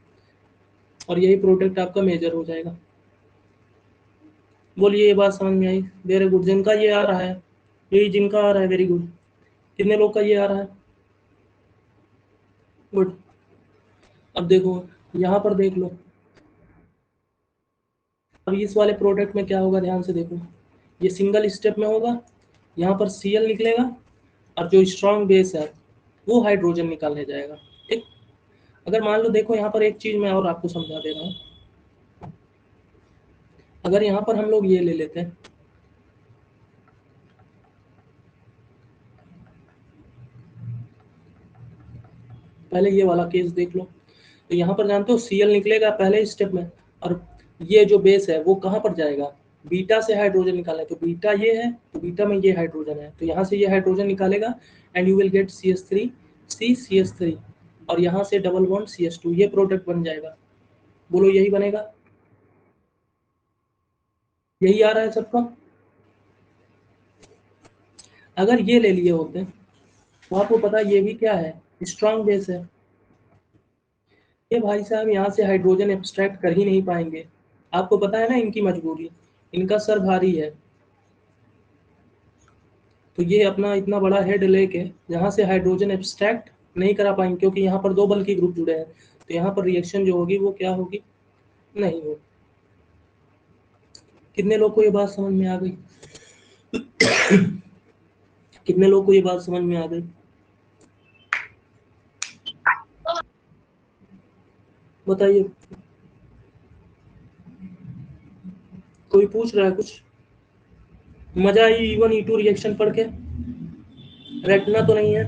और यही प्रोडक्ट आपका मेजर हो जाएगा। बोलिए ये बात समझ में आई? Very good. जिनका ये आ रहा है, यही जिनका आ रहा है, वेरी गुड। कितने लोग का ये आ रहा है? गुड। अब देखो यहाँ पर देख लो, अब इस वाले प्रोडक्ट में क्या होगा, ध्यान से देखो। ये सिंगल स्टेप में होगा, यहाँ पर Cl निकलेगा और जो स्ट्रॉन्ग बेस है वो हाइड्रोजन निकालने जाएगा। ठीक। अगर मान लो, देखो यहाँ पर एक चीज मैं और आपको समझा दे रहा हूँ। अगर यहाँ पर हम लोग ये ले लेते हैं, पहले ये वाला केस देख लो, तो यहाँ पर जानते हो Cl निकलेगा पहले स्टेप में, और ये जो बेस है वो कहाँ पर जाएगा? बीटा से हाइड्रोजन निकालना है, तो बीटा ये है, तो बीटा में ये हाइड्रोजन है, तो यहाँ से ये हाइड्रोजन निकालेगा and you will get CH3 CCH3, और यहाँ से डबल बॉन्ड CH2, ये प्रोडक्ट बन जाएगा। बोलो यही बनेगा? यही आ रहा है सबका? अगर ये ले लिए होते तो आपको पता है ये भी क्या है? स्ट्रॉन्ग बेस है। ये भाई साहब यहाँ से हाइड्रोजन एक्सट्रैक्ट कर ही नहीं पाएंगे। आपको पता है ना इनकी मजबूरी, इनका सर भारी है, तो ये अपना इतना बड़ा हेड लेके यहाँ से हाइड्रोजन एक्सट्रैक्ट नहीं करा पाएंगे, क्योंकि यहाँ पर दो बल्कि ग्रुप जुड़े हैं, तो यहाँ पर रिएक्शन जो होगी वो क्या होगी? नहीं होगी। कितने लोग को ये बात समझ में आ गई? कितने लोग को ये बात समझ में आ गई? बताइए। कोई पूछ रहा है कुछ? मजा आई E1 E2 रिएक्शन पढ़ के? रटना तो नहीं है?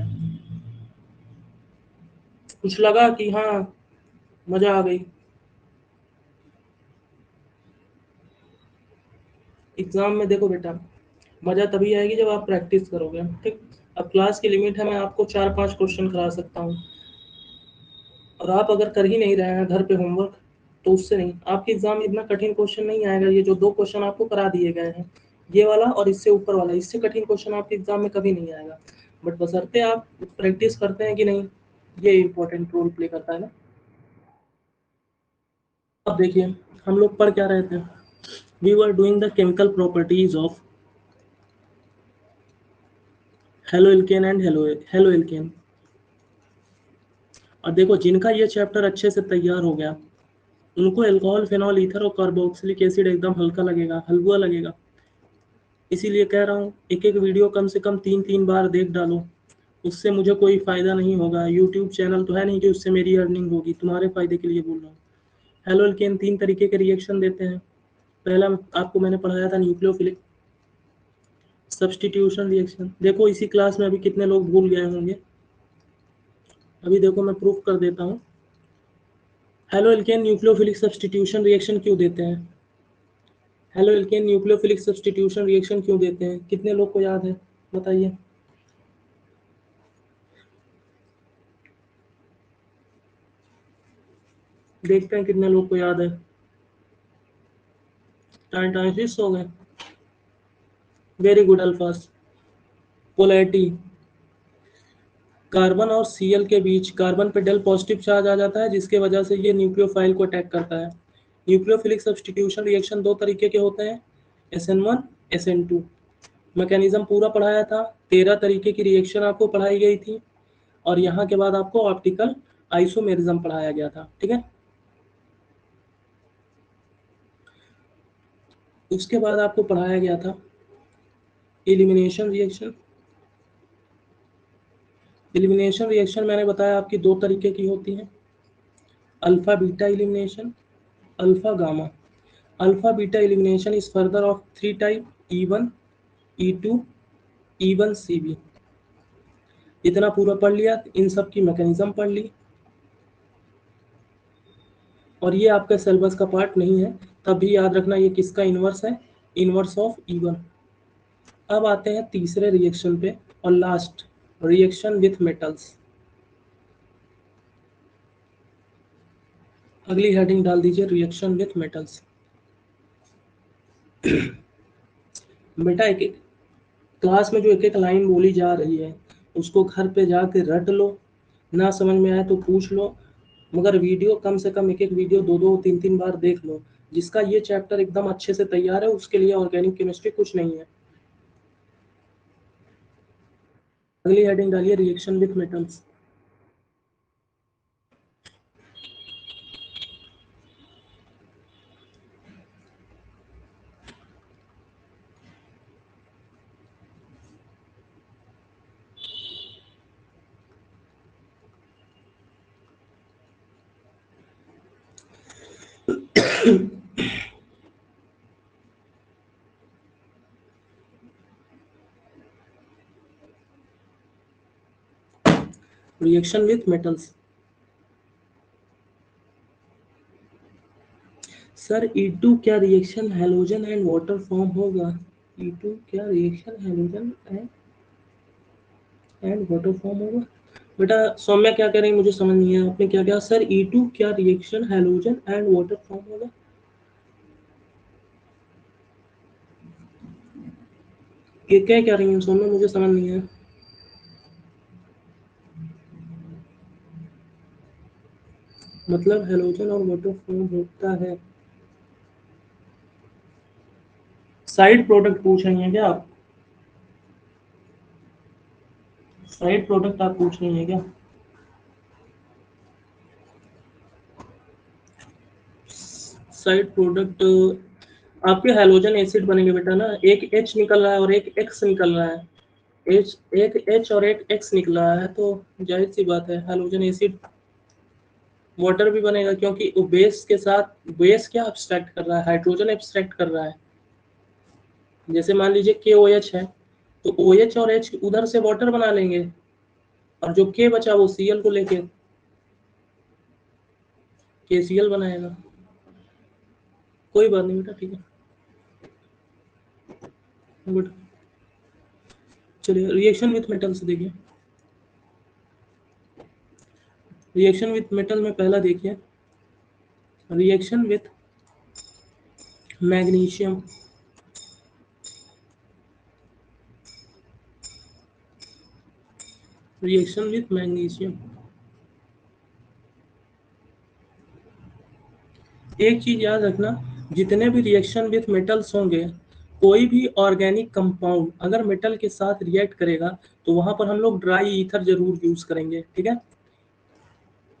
कुछ लगा कि हाँ मजा आ गई? एग्जाम में देखो बेटा, मजा तभी आएगी जब आप प्रैक्टिस करोगे। ठीक। अब क्लास की लिमिट है, मैं आपको 4-5 क्वेश्चन करा सकता हूँ, और आप अगर कर ही नहीं रहे हैं घर पे होमवर्क, तो उससे नहीं, आपके एग्जाम में इतना कठिन क्वेश्चन नहीं आएगा। ये जो 2 क्वेश्चन आपको करा दिए गए हैं, ये वाला और इससे ऊपर वाला, इससे कठिन क्वेश्चन आपके एग्जाम में कभी नहीं आएगा। बट बशर्ते आप प्रैक्टिस करते हैं कि नहीं, ये इंपॉर्टेंट रोल प्ले करता है ना। अब देखिए, हम लोग पढ़ क्या रहे थे? We were doing the chemical properties of haloalkane and halo haloalkane. और देखो जिनका ये चैप्टर अच्छे से तैयार हो गया उनको अल्कोहल, फेनॉल, ईथर और कार्बोक्सिलिक एसिड एकदम हल्का लगेगा, हलवा लगेगा। इसीलिए कह रहा हूँ एक एक वीडियो कम से कम 3-3 बार देख डालो। उससे मुझे कोई फ़ायदा नहीं होगा, यूट्यूब चैनल तो है नहीं कि उससे मेरी अर्निंग होगी, तुम्हारे फ़ायदे के लिए बोल रहा हूँ। हेलो एल्केन 3 तरीके के रिएक्शन देते हैं। पहला आपको मैंने पढ़ाया था न्यूक्लियोफिलिक सब्स्टिट्यूशन रिएक्शन। देखो इसी क्लास में अभी कितने लोग भूल गए होंगे, अभी देखो मैं प्रूफ कर देता हूँ। Halo alkane nucleophilic substitution reaction क्यों देते हैं? Halo alkane nucleophilic substitution reaction क्यों देते हैं? कितने लोग को याद है बताइए? देखते हैं कितने लोग को याद है। टाइम फिक्स हो गए। वेरी गुड अल्फाज। पोलैरिटी, कार्बन और Cl के बीच कार्बन पे डेल पॉजिटिव चार्ज आ जाता है जिसके वजह से ये न्यूक्लियोफाइल को अटैक करता है। न्यूक्लियोफिलिक सब्स्टिट्यूशन रिएक्शन 2 तरीके के होते हैं, SN1, SN2। मैकेनिज्म पूरा पढ़ाया था, 13 तरीके की रिएक्शन आपको पढ़ाई गई थी और यहाँ के बाद आपको ऑप्टिकल आइसोमेरिज्म पढ़ाया गया था, ठीक है। उसके बाद आपको पढ़ाया गया था एलिमिनेशन रिएक्शन। एलिमिनेशन रिएक्शन मैंने बताया आपकी 2 तरीके की होती हैं, alpha beta elimination, alpha gamma. Alpha beta elimination is further of 3 type, E1, E2, E1CB। इतना पूरा पढ़ लिया, इन सब की मैकेनिज्म पढ़ ली और ये आपका सिलेबस का पार्ट नहीं है, तब भी याद रखना ये किसका इन्वर्स है, इन्वर्स ऑफ E1। अब आते हैं तीसरे रिएक्शन पे और लास्ट, रिएक्शन विथ मेटल्स। अगली हेडिंग डाल दीजिए रिएक्शन विथ मेटल्स। बेटा एक एक क्लास में जो एक एक लाइन बोली जा रही है उसको घर पे जाके रट लो, ना समझ में आए तो पूछ लो, मगर वीडियो कम से कम एक एक वीडियो 2-2, 3-3 बार देख लो। जिसका ये चैप्टर एकदम अच्छे से तैयार है उसके लिए ऑर्गेनिक केमिस्ट्री कुछ नहीं है। अगली हेडिंग डालिए reaction with metals. Reaction with metals. Sir E2 क्या reaction halogen and water form होगा? E2 क्या reaction halogen and water form होगा? बेटा सौम्या क्या कह रही है मुझे समझ नहीं है, आपने क्या कहा? सर E2 क्या reaction halogen and water form होगा? ये क्या कह रही है सौम्या, मुझे समझ नहीं है। मतलब हैलोजन और वाटर फॉर्म होता है। साइड प्रोडक्ट पूछ रही हैं क्या आप? साइड प्रोडक्ट आप पूछ रही हैं क्या? साइड प्रोडक्ट आपके हैलोजन एसिड बनेंगे बेटा ना, एक H निकल रहा है और एक X निकल रहा है। एक H और एक X निकल रहा है तो जाहिर सी बात है हैलोजन एसिड। वाटर भी बनेगा क्योंकि वो बेस के साथ, बेस क्या एब्स्ट्रैक्ट कर रहा है, हाइड्रोजन एब्स्ट्रैक्ट कर रहा है। जैसे मान लीजिए KOH है तो OH और H उधर से वाटर बना लेंगे और जो K बचा वो Cl को लेके KCl बनाएगा। कोई बात नहीं बेटा, ठीक है, गुड। चलिए रिएक्शन विथ मेटल से देखिए। रिएक्शन विथ मेटल में पहला देखिए, reaction with magnesium. Reaction with magnesium, एक चीज याद रखना, जितने भी रिएक्शन विथ मेटल्स होंगे, कोई भी ऑर्गेनिक कंपाउंड अगर मेटल के साथ रिएक्ट करेगा तो वहां पर हम लोग ड्राई ईथर जरूर यूज करेंगे, ठीक है।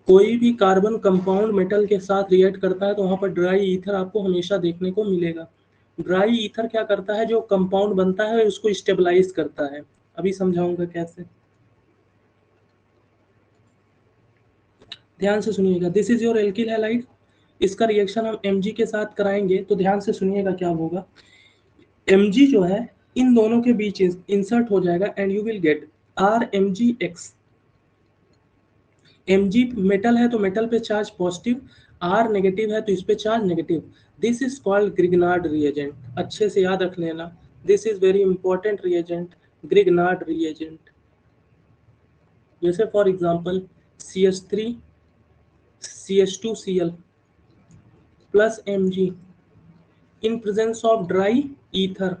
कोई भी कार्बन कंपाउंड मेटल के साथ रिएक्ट करता है तो वहां पर ड्राई ईथर आपको हमेशा देखने को मिलेगा। ड्राई ईथर क्या करता है, जो कंपाउंड बनता है उसको स्टेबलाइज करता है। अभी समझाऊंगा कैसे, ध्यान से सुनिएगा। This is your alkyl halide, इसका रिएक्शन हम Mg के साथ कराएंगे तो ध्यान से सुनिएगा क्या होगा। Mg जो है इन दोनों के बीच इंसर्ट हो जाएगा and you will get RMgX। Mg metal है तो मेटल पे चार्ज पॉजिटिव, R नेगेटिव है तो इस पे charge negative. This is called Grignard reagent, अच्छे से याद रख लेना। This is very important reagent, Grignard reagent. जैसे for example CH3 CH2Cl plus Mg in presence of dry ether.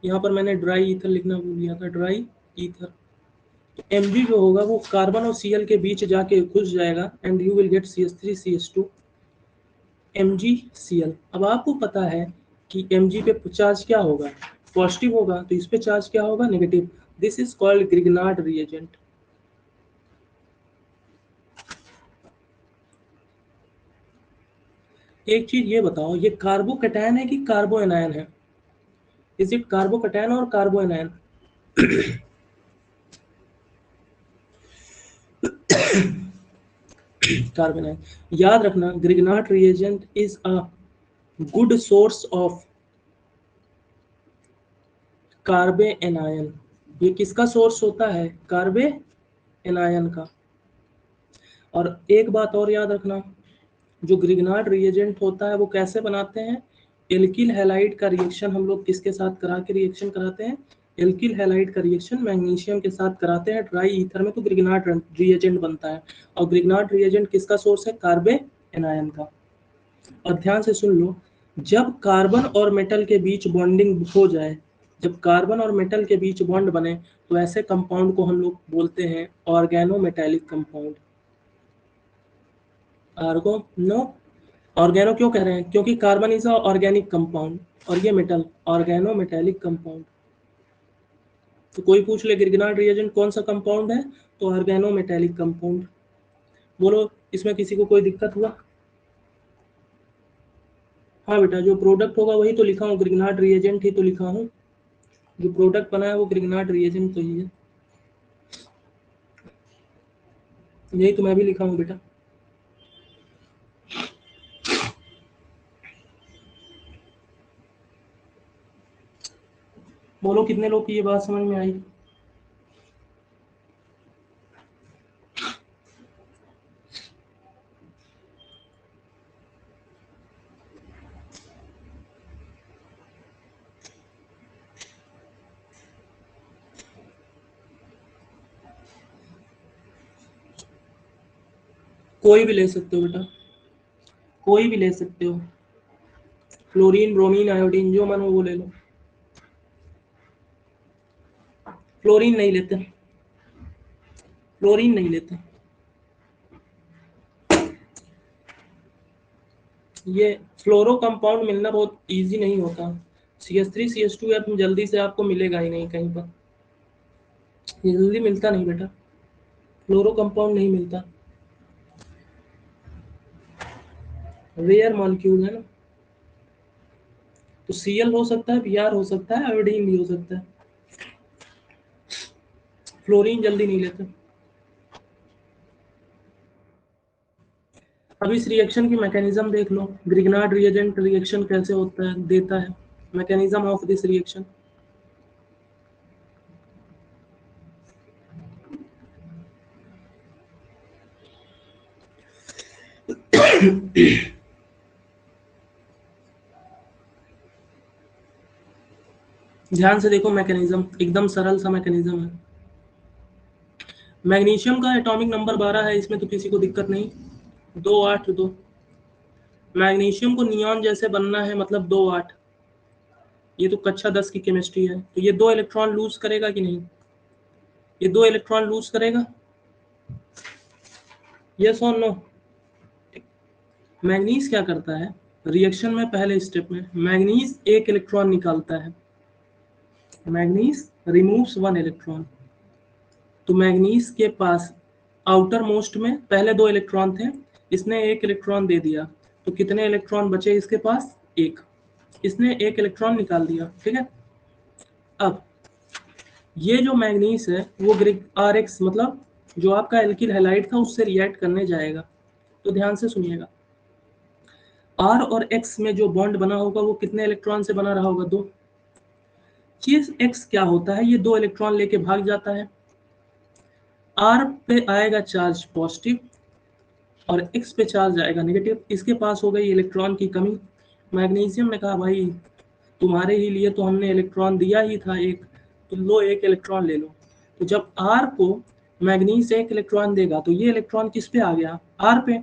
यहाँ पर मैंने ड्राई ईथर लिखना भूल गया था, ड्राई ईथर। Mg जो होगा वो कार्बन और Cl के बीच जाके घुस जाएगा and you will get CH3 CH2 MgCl। अब आपको पता है कि Mg पे चार्ज क्या होगा, पॉजिटिव होगा, तो इस पे चार्ज क्या होगा, negative. This is called Grignard reagent. एक चीज ये बताओ, ये कार्बोकैटायन है कि कार्बोएनायन है? इज इट कार्बोकैटायन और कार्बोएनायन? कार्बोनाइन। याद रखना, Grignard reagent is a good source of carbanion. ये किसका सोर्स होता है, कार्बे एनायन का। और एक बात और याद रखना, जो ग्रिग्नार्ड रिएजेंट होता है वो कैसे बनाते हैं, एल्किल हैलाइड का रिएक्शन हम लोग किसके साथ करा के रिएक्शन कराते हैं, एल्किल हैलाइड का रिएक्शन मैग्नीशियम के साथ कराते हैं ड्राई ईथर में, तो ग्रिग्नार्ड रिएजेंट बनता है। और ग्रिग्नार्ड रिएजेंट किसका सोर्स है, कार्बे एनायन का। और ध्यान से सुन लो, जब कार्बन और मेटल के बीच बॉन्डिंग हो जाए, जब कार्बन और मेटल के बीच बॉन्ड बने, तो ऐसे कंपाउंड को हम लोग बोलते हैं ऑर्गेनोमेटेलिक कंपाउंड। आर्गोनो, ऑर्गेनो क्यों कह रहे हैं, क्योंकि carbon is a organic compound और ये मेटल ऑर्गेनोमेटेलिक कंपाउंड। तो कोई पूछ ले ग्रिग्नार्ड रिएजेंट कौन सा कंपाउंड है, तो ऑर्गेनोमेटेलिक कंपाउंड। बोलो इसमें किसी को कोई दिक्कत हुआ? हाँ बेटा, जो प्रोडक्ट होगा वही तो लिखा हूँ, ग्रिग्नार्ड रिएजेंट ही तो लिखा हूँ। जो प्रोडक्ट बना है वो ग्रिग्नार्ड रिएजेंट तो ही है, यही तो मैं भी लिखा हूँ बेटा। बोलो कितने लोग की ये बात समझ में आई? कोई भी ले सकते हो बेटा, कोई भी ले सकते हो, फ्लोरीन ब्रोमीन आयोडीन जो मन हो वो ले लो। फ्लोरीन नहीं लेते, फ्लोरीन नहीं लेते। ये फ्लोरो कंपाउंड मिलना बहुत इजी नहीं होता। CH3 CH2 या तुम जल्दी से आपको मिलेगा ही नहीं कहीं पर, ये जल्दी मिलता नहीं बेटा, फ्लोरो कंपाउंड नहीं मिलता, रेयर मॉलिक्यूल है ना। तो Cl हो सकता है, Br हो सकता है, आयोडीन भी हो सकता है, फ्लोरीन जल्दी नहीं लेते। अब इस रिएक्शन की मैकेनिज्म देख लो, ग्रिग्नार्ड रिएजेंट रिएक्शन कैसे होता है देता है, मैकेनिज्म ऑफ दिस रिएक्शन। ध्यान से देखो, मैकेनिज्म एकदम सरल सा मैकेनिज्म है। मैग्नीशियम का एटॉमिक नंबर 12 है, इसमें तो किसी को दिक्कत नहीं, 2 8 2। मैग्नीशियम को नियॉन जैसे बनना है, मतलब 2 8। ये तो कक्षा 10 की केमिस्ट्री है, तो ये 2 इलेक्ट्रॉन लूज करेगा कि नहीं, ये 2 इलेक्ट्रॉन लूज करेगा, यस और नो। मैग्नीज क्या करता है रिएक्शन में, पहले स्टेप में मैग्नीज 1 इलेक्ट्रॉन निकालता है, मैग्नीज रिमूव्स 1 इलेक्ट्रॉन। तो मैग्नीज के पास आउटर मोस्ट में पहले 2 इलेक्ट्रॉन थे, इसने 1 इलेक्ट्रॉन दे दिया, तो कितने इलेक्ट्रॉन बचे इसके पास? 1। इसने 1 इलेक्ट्रॉन निकाल दिया, ठीक है। अब ये जो मैग्नीज है वो RX मतलब जो आपका एल्किल हैलाइड था उससे रिएक्ट करने जाएगा। तो ध्यान से सुनिएगा, R और X में जो बॉन्ड बना होगा वो कितने इलेक्ट्रॉन से बना रहा होगा? 2। चीज X क्या होता है, ये 2 इलेक्ट्रॉन लेके भाग जाता है, R पे आएगा चार्ज पॉजिटिव और X पे चार्ज आएगा नेगेटिव। इसके पास हो गई इलेक्ट्रॉन की कमी। मैग्नीशियम ने कहा भाई तुम्हारे ही लिए तो हमने इलेक्ट्रॉन दिया ही था एक, तो लो 1 इलेक्ट्रॉन ले लो। तो जब R को मैग्नीज 1 इलेक्ट्रॉन देगा तो ये इलेक्ट्रॉन किस पे आ गया? R पे।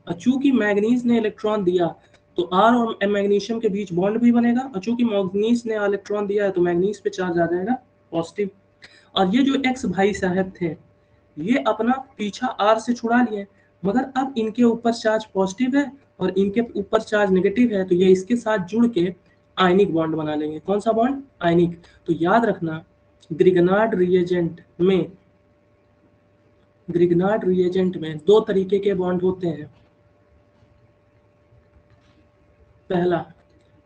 और चूंकि मैग्नीज ने इलेक्ट्रॉन दिया तो R और मैग्नीशियम के बीच बॉन्ड भी बनेगा, और चूंकि मैग्नीज ने इलेक्ट्रॉन दिया है तो मैग्नीज पे चार्ज आ जाएगा पॉजिटिव। और ये जो X भाई साहब थे ये अपना पीछा R से छुड़ा लिए, मगर अब इनके ऊपर चार्ज पॉजिटिव है और इनके ऊपर चार्ज नेगेटिव है, तो ये इसके साथ जुड़ के आयनिक बॉन्ड बना लेंगे। कौन सा बॉन्ड? आयनिक। तो याद रखना ग्रिगनार्ड रिएजेंट में 2 तरीके के बॉन्ड होते हैं। पहला,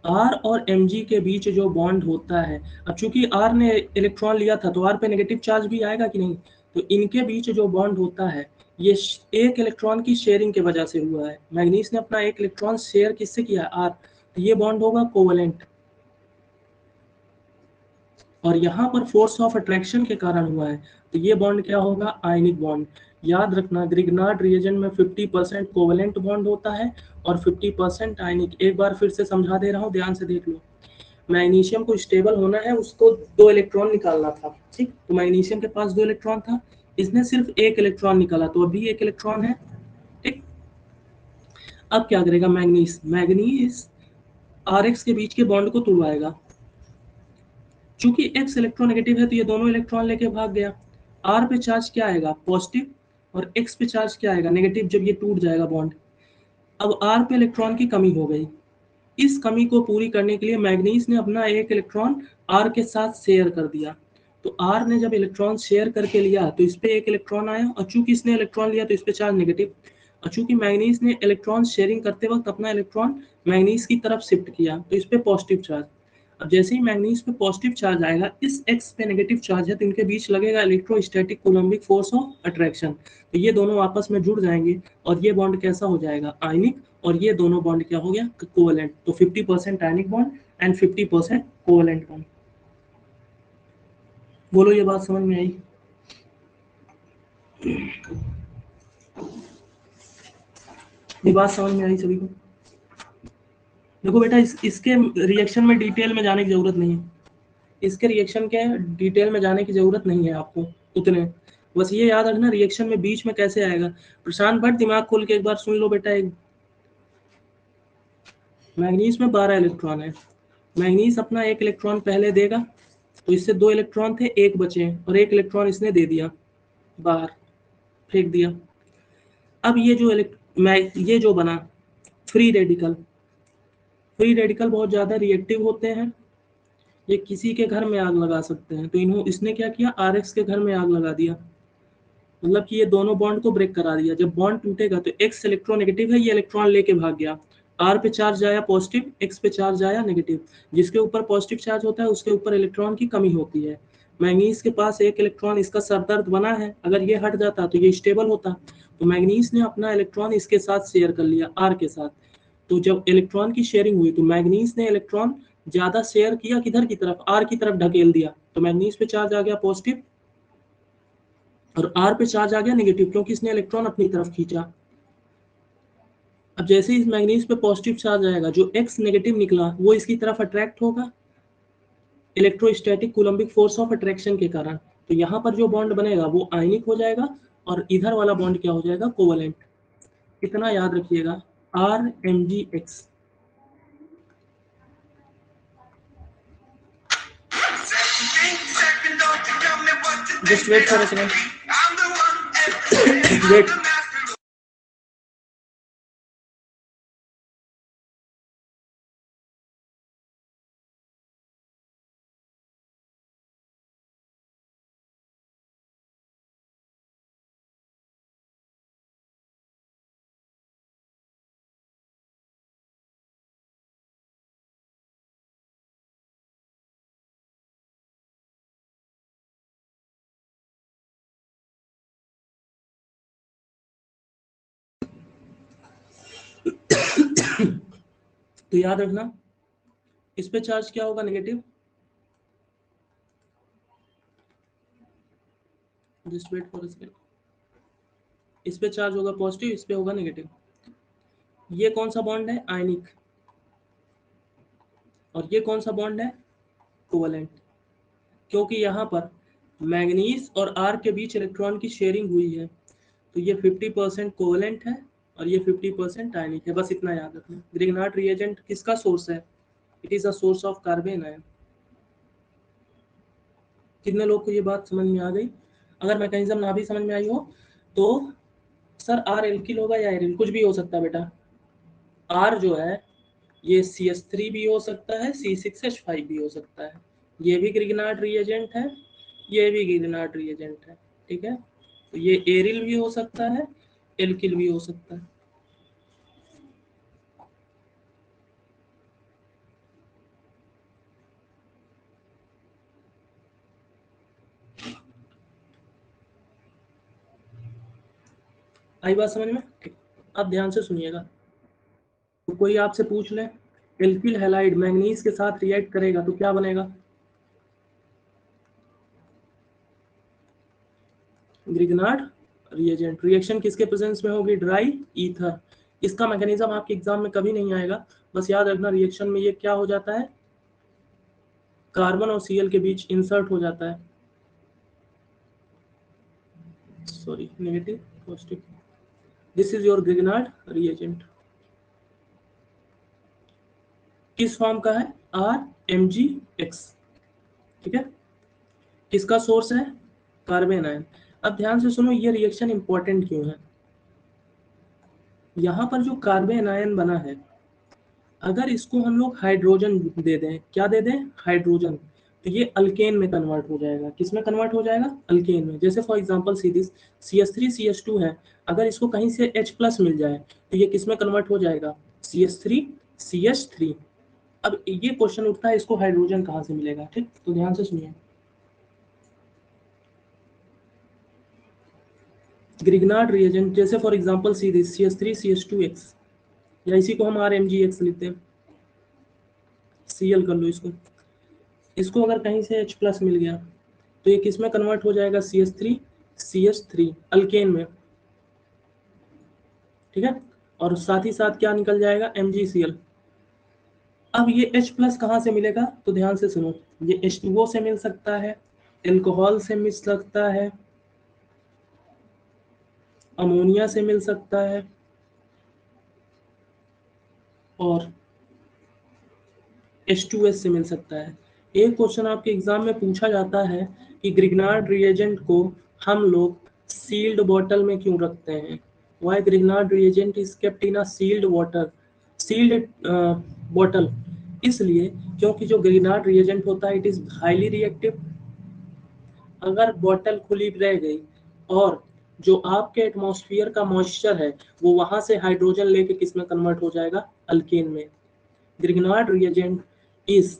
R और Mg के बीच जो बॉन्ड होता है, अब चूंकि R ने इलेक्ट्रॉन लिया था तो R पे नेगेटिव चार्ज भी आएगा कि नहीं, तो इनके बीच जो बॉन्ड होता है ये 1 इलेक्ट्रॉन की शेयरिंग की वजह से हुआ है। मैग्नीज ने अपना 1 इलेक्ट्रॉन शेयर किससे किया? R। तो ये बॉन्ड होगा कोवेलेंट, और यहाँ पर फोर्स ऑफ अट्रैक्शन के कारण हुआ है, तो ये बॉन्ड क्या होगा? Ionic bond. याद रखना ग्रिग्नार्ड रिएजेंट में 50% कोवेलेंट बॉन्ड होता है और 50% आयनिक। एक बार फिर से समझा दे रहा हूँ, ध्यान से देख लो। मैग्नीशियम को स्टेबल होना है, उसको 2 इलेक्ट्रॉन निकालना था, ठीक। तो मैग्नीशियम के पास 2 इलेक्ट्रॉन था, इसने सिर्फ 1 इलेक्ट्रॉन निकाला, तो अभी 1 इलेक्ट्रॉन है, ठीक। अब क्या करेगा मैग्नीज RX के बीच के बॉन्ड को तोड़वाएगा। चूंकि X इलेक्ट्रोनेगेटिव है तो ये दोनों इलेक्ट्रॉन लेके भाग गया। R पे चार्ज क्या आएगा? पॉजिटिव, और X पे चार्ज क्या आएगा? नेगेटिव, जब ये टूट जाएगा बॉन्ड। अब R पे इलेक्ट्रॉन की कमी हो गई। इस कमी को पूरी करने के लिए मैग्नीज ने अपना 1 इलेक्ट्रॉन R के साथ शेयर कर दिया। तो R ने जब इलेक्ट्रॉन शेयर करके लिया तो इस पे 1 इलेक्ट्रॉन आया, और चूंकि इसने इलेक्ट्रॉन लिया तो इस पे चार्ज नेगेटिव। और चूंकि मैग्नीज ने इलेक्ट्रॉन शेयरिंग करते वक्त अपना इलेक्ट्रॉन मैग्नीज की तरफ शिफ्ट किया तो इस पे पॉजिटिव चार्ज। अब जैसे ही मैग्नीज पे पॉजिटिव चार्ज आएगा, इस X पे नेगेटिव चार्ज है, तो इनके बीच लगेगा electrostatic Coulombic force of attraction. तो ये दोनों आपस में जुड़ जाएंगे और ये बॉन्ड कैसा हो जाएगा? आयनिक। और ये दोनों बॉन्ड क्या हो गया? कोवेलेंट। तो 50% ionic bond and 50% covalent bond. बोलो, ये बात समझ में आई? ये बात समझ में आई सभी को? देखो बेटा, इसके रिएक्शन में डिटेल में जाने की जरूरत नहीं है। इसके रिएक्शन के डिटेल में जाने की जरूरत नहीं है आपको उतने। बस ये याद रखना रिएक्शन में बीच में कैसे आएगा। प्रशांत भट्ट, दिमाग खोल के एक बार सुन लो बेटा। एक मैग्नीज में 12 इलेक्ट्रॉन है। मैग्नीज अपना 1 इलेक्ट्रॉन पहले देगा, तो इससे 2 इलेक्ट्रॉन थे, 1 बचे, और 1 इलेक्ट्रॉन इसने दे दिया, बाहर फेंक दिया। अब ये जो बना फ्री रेडिकल, फ्री रेडिकल बहुत ज़्यादा रिएक्टिव होते हैं, ये किसी के घर में आग लगा सकते हैं। तो इसने क्या किया? RX के घर में आग लगा दिया, मतलब कि ये दोनों बॉन्ड को ब्रेक करा दिया। जब बॉन्ड टूटेगा तो X इलेक्ट्रोनेगेटिव है, ये इलेक्ट्रॉन लेके भाग गया। R पे चार्ज आया पॉजिटिव, X पे चार्ज आया नेगेटिव। जिसके ऊपर पॉजिटिव चार्ज होता है उसके ऊपर इलेक्ट्रॉन की कमी होती है। मैग्नीज के पास 1 इलेक्ट्रॉन, इसका सरदर्द बना है, अगर ये हट जाता तो ये स्टेबल होता। तो मैग्नीज ने अपना इलेक्ट्रॉन इसके साथ शेयर कर लिया, R के साथ। तो जब इलेक्ट्रॉन की शेयरिंग हुई तो मैग्नीज ने इलेक्ट्रॉन ज्यादा शेयर किया, किधर की तरफ? R की तरफ ढकेल दिया। तो मैग्नीज पे चार्ज आ गया पॉजिटिव और R पे चार्ज आ गया नेगेटिव, क्योंकि इसने इलेक्ट्रॉन अपनी तरफ खींचा। अब जैसे ही इस मैग्नीज पे पॉजिटिव चार्ज आएगा, जो X नेगेटिव निकला वो इसकी तरफ अट्रैक्ट होगा electrostatic Coulombic force of attraction के कारण। तो यहाँ पर जो बॉन्ड बनेगा वो आयनिक हो जाएगा, और इधर वाला बॉन्ड क्या हो जाएगा? कोवेलेंट। इतना याद रखिएगा, RMgX। Just wait for a second, wait. तो याद रखना इस पे चार्ज क्या होगा, negative. Just wait for a second. इस पे चार्ज होगा पॉजिटिव, इस पे होगा नेगेटिव। ये कौन सा बॉन्ड है, आयनिक, और ये कौन सा बॉन्ड है, कोवेलेंट। क्योंकि यहाँ पर मैंगनीज और आर के बीच इलेक्ट्रॉन की शेयरिंग हुई है, तो ये 50% कोवेलेंट है और ये 50% आयनिक है। बस इतना याद रखना। ग्रिग्नार्ड रिएजेंट किसका सोर्स है, it is a source of carbon ion. कितने लोग को ये बात समझ में आ गई? अगर मैकेनिज्म ना भी समझ में आई हो तो सर आर एल्किल होगा या एरिल, कुछ भी हो सकता है बेटा। आर जो है ये CH3 भी हो सकता है, C6H5 भी हो सकता है। ये भी ग्रिग्नार्ड रिएजेंट है, ये भी ग्रिग्नार्ड रिएजेंट है, ठीक है। तो ये एरिल भी हो सकता है, एल्किल भी हो सकता है। आई बात समझ में? ठीक। अब ध्यान से सुनिएगा। तो कोई आपसे पूछ ले एल्किल हैलाइड मैंगनीज के साथ रिएक्ट करेगा तो क्या बनेगा, ग्रिग्नार्ड रिएजेंट। रिएक्शन किसके प्रेजेंस में होगी, ड्राई ईथर। इसका मैकेनिज्म आपके एग्जाम में कभी नहीं आएगा, बस याद रखना रिएक्शन में ये क्या हो जाता है, कार्बन और Cl के बीच इंसर्ट हो जाता है, sorry negative positive. This is your Grignard reagent. किस फॉर्म का है, RMgX, ठीक है। किसका सोर्स है, कार्बन आयन। अब ध्यान से सुनो, ये रिएक्शन इंपॉर्टेंट क्यों है। यहाँ पर जो कार्बन आयन बना है, अगर इसको हम लोग हाइड्रोजन दे दें, क्या दे दें, हाइड्रोजन, तो ये अल्केन में कन्वर्ट हो जाएगा। किस में कन्वर्ट हो जाएगा, अल्केन में। जैसे for example see this CH3 CH2 है, अगर इसको कहीं से H+ मिल जाए तो ये किस में कन्वर्ट हो जाएगा, CH3 CH3। अब ये क्वेश्चन उठता है इसको हाइड्रोजन कहाँ से मिलेगा, ठीक। तो ध्यान से सुनिए, ग्रिग्नार्ड रिएजेंट जैसे for example see this CH3 CH2X, या इसी को हम RMgX लिखते हैं, Cl कर लो इसको। इसको अगर कहीं से H+ मिल गया तो ये किस में कन्वर्ट हो जाएगा, CH3 CH3 अल्केन में, ठीक है। और साथ ही साथ क्या निकल जाएगा, MgCl। अब ये H+ कहाँ से मिलेगा, तो ध्यान से सुनो, ये H2O से मिल सकता है, एल्कोहल से मिल सकता है, अमोनिया से मिल सकता है, और H2S से मिल सकता है। एक क्वेश्चन आपके एग्जाम में पूछा जाता है कि ग्रिग्नार्ड रिएजेंट को हम लोग सील्ड बॉटल में क्यों रखते हैं, why Grignard reagent is kept in a sealed water, sealed bottle. इसलिए क्योंकि जो ग्रिग्नार्ड रिएजेंट होता है इट इज हाईली रिएक्टिव। अगर बॉटल खुली रह गई और जो आपके एटमॉस्फेयर का मॉइस्चर है वो वहां से हाइड्रोजन लेके किस में कन्वर्ट हो जाएगा, अल्केन में। Grignard reagent is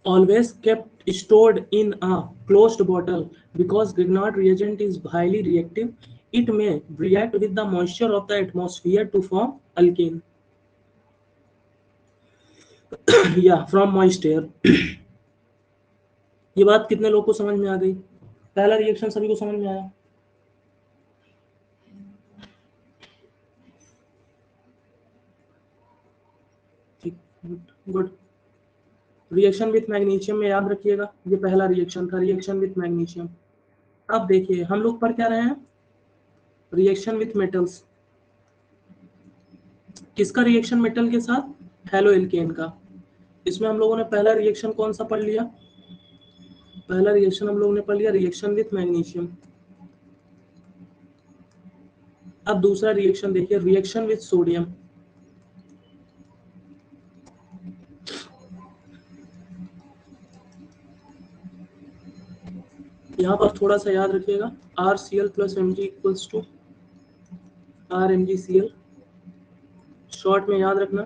always kept stored in a closed bottle because Grignard reagent is highly reactive. It may react with the moisture of the atmosphere to form alkane. Yeah, from moist air. ये बात कितने लोग को समझ में आ गई? पहला reaction सभी को समझ में आया? ठीक, गुड। रिएक्शन विथ मैग्नीशियम में याद रखिएगा, ये पहला रिएक्शन था, रिएक्शन विथ मैग्नीशियम। अब देखिए हम लोग पढ़ क्या रहे हैं, रिएक्शन विथ मेटल्स। किसका रिएक्शन मेटल के साथ, हेलो एल्केन का। इसमें हम लोगों ने पहला रिएक्शन कौन सा पढ़ लिया, पहला रिएक्शन हम लोगों ने पढ़ लिया रिएक्शन विथ मैग्नीशियम। अब दूसरा रिएक्शन देखिए, रिएक्शन विथ सोडियम। यहाँ पर थोड़ा सा याद रखिएगा, RCl + Mg equals to RMgCl। Short में याद रखना,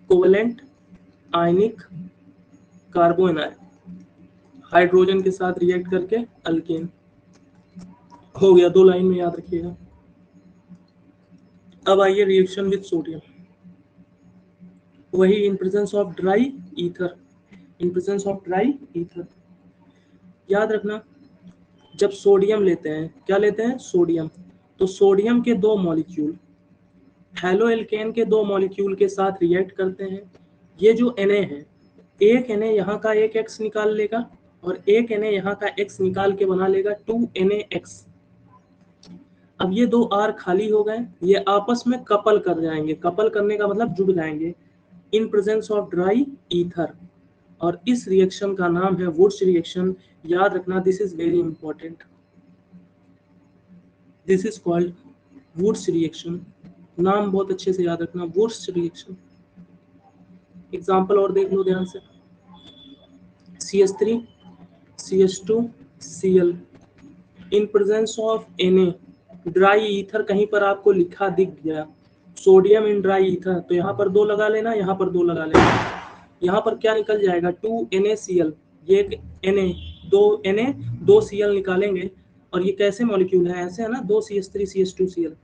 कोवेलेंट, आयनिक, कार्बोनाइल, हाइड्रोजन के साथ रिएक्ट करके अल्केन। हो गया, 2 लाइन में याद रखिएगा। अब आइए रिएक्शन विद सोडियम। वही in presence of dry ether, in presence of dry ether. याद रखना, जब सोडियम लेते हैं, क्या लेते हैं? सोडियम। तो सोडियम के 2 मॉलिक्यूल हेलो एल्केन के 2 मॉलिक्यूल के साथ रिएक्ट करते हैं। ये जो Na है, एक Na यहाँ का एक X निकाल लेगा और एक Na यहाँ का X निकाल के बना लेगा 2NaX। अब ये 2 R खाली हो गए, ये आपस में कपल कर जाएंगे। कपल करने का मतलब जुड़ जाएंगे इन प्रेजेंस ऑफ ड्राई ईथर, और इस रिएक्शन का नाम है वुड्स रिएक्शन। याद रखना, this is very important, this is called Wurtz reaction. नाम बहुत अच्छे से याद रखना, वुड्स रिएक्शन। एग्जाम्पल और देख लो ध्यान से। CH3 CH2 Cl in presence of Na dry ether. कहीं पर आपको लिखा दिख गया सोडियम इन ड्राई ईथर, तो यहाँ पर 2 लगा लेना, यहाँ पर 2 लगा लेना। यहाँ पर क्या निकल जाएगा? 2NaCl। ये एक Na, 2Na 2Cl निकालेंगे, और ये कैसे मॉलिक्यूल है? ऐसे है ना, 2CH3 CH2 Cl।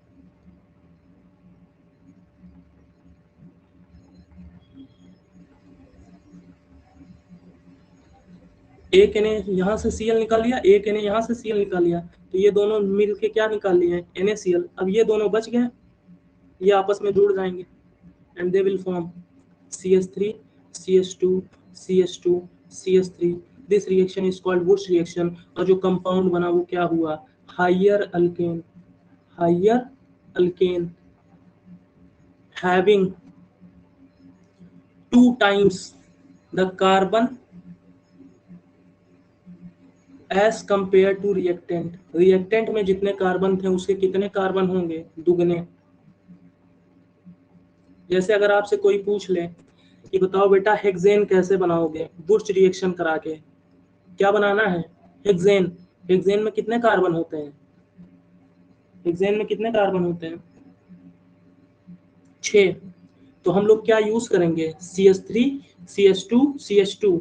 एक Na यहाँ से Cl निकाल लिया, एक Na यहाँ से Cl निकाल लिया, तो ये दोनों मिलके क्या निकाल लिए? NaCl। अब ये दोनों बच गए, ये आपस में जुड़ जाएंगे and they will form CH3 CH2 CH2 CH3। This reaction is called Wurtz reaction. और जो कंपाउंड बना वो क्या हुआ? Higher alkane, higher alkane having 2 times the carbon as compared to reactant। Reactant में जितने कार्बन थे उसके कितने कार्बन होंगे? दुगने। जैसे अगर आपसे कोई पूछ ले कि बताओ बेटा हेक्सेन कैसे बनाओगे वुड्स रिएक्शन करा के, क्या बनाना है? हेक्सेन। हेक्सेन में कितने कार्बन होते हैं? हेक्सेन में कितने कार्बन होते हैं? 6। तो हम लोग क्या यूज करेंगे? CH3 CH2 CH2।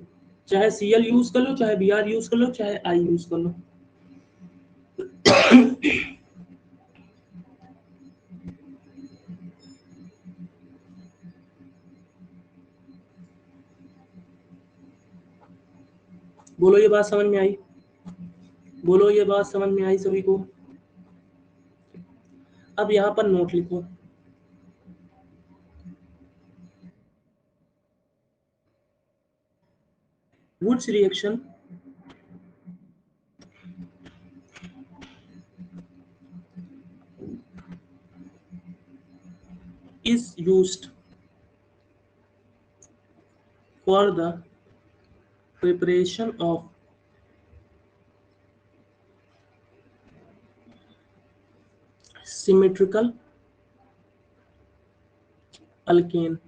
चाहे Cl यूज कर लो, चाहे Br यूज कर लो, चाहे I यूज कर लो। बोलो ये बात समझ में आई? बोलो ये बात समझ में आई सभी को? अब यहाँ पर नोट लिखो। Wurtz reaction is used for the preparation of symmetrical alkane।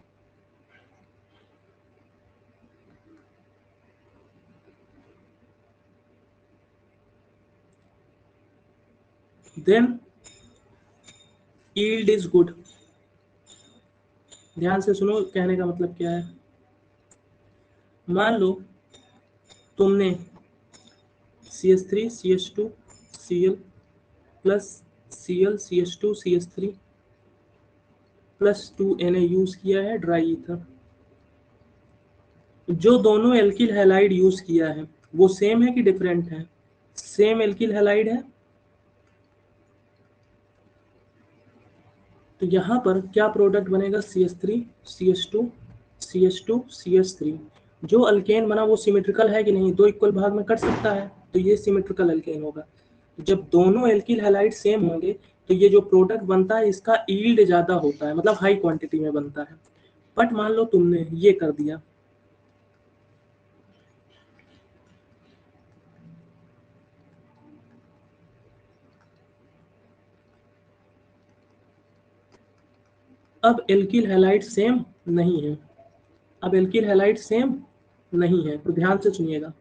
Then yield is good। ध्यान से सुनो, कहने का मतलब क्या है। मान लो तुमने CH3 CH2 Cl plus Cl CH2 CH3 plus 2Na use किया है ड्राई ईथर। जो दोनों एल्किल हैलाइड यूज किया है वो सेम है कि डिफरेंट है? सेम एल्किल हैलाइड है। तो यहाँ पर क्या प्रोडक्ट बनेगा? CH3 CH2 CH2 CH3। जो अल्केन बना वो सिमेट्रिकल है कि नहीं? 2 इक्वल भाग में कट सकता है, तो ये सिमेट्रिकल अल्केन होगा। जब दोनों एल्किल हैलाइड सेम होंगे तो ये जो प्रोडक्ट बनता है इसका यील्ड ज्यादा होता है, मतलब हाई क्वांटिटी में बनता है। बट मान लो तुमने ये कर दिया, अब एल्किल हैलाइड सेम नहीं है, अब एल्किल हैलाइड सेम नहीं है, तो ध्यान से सुनिएगा,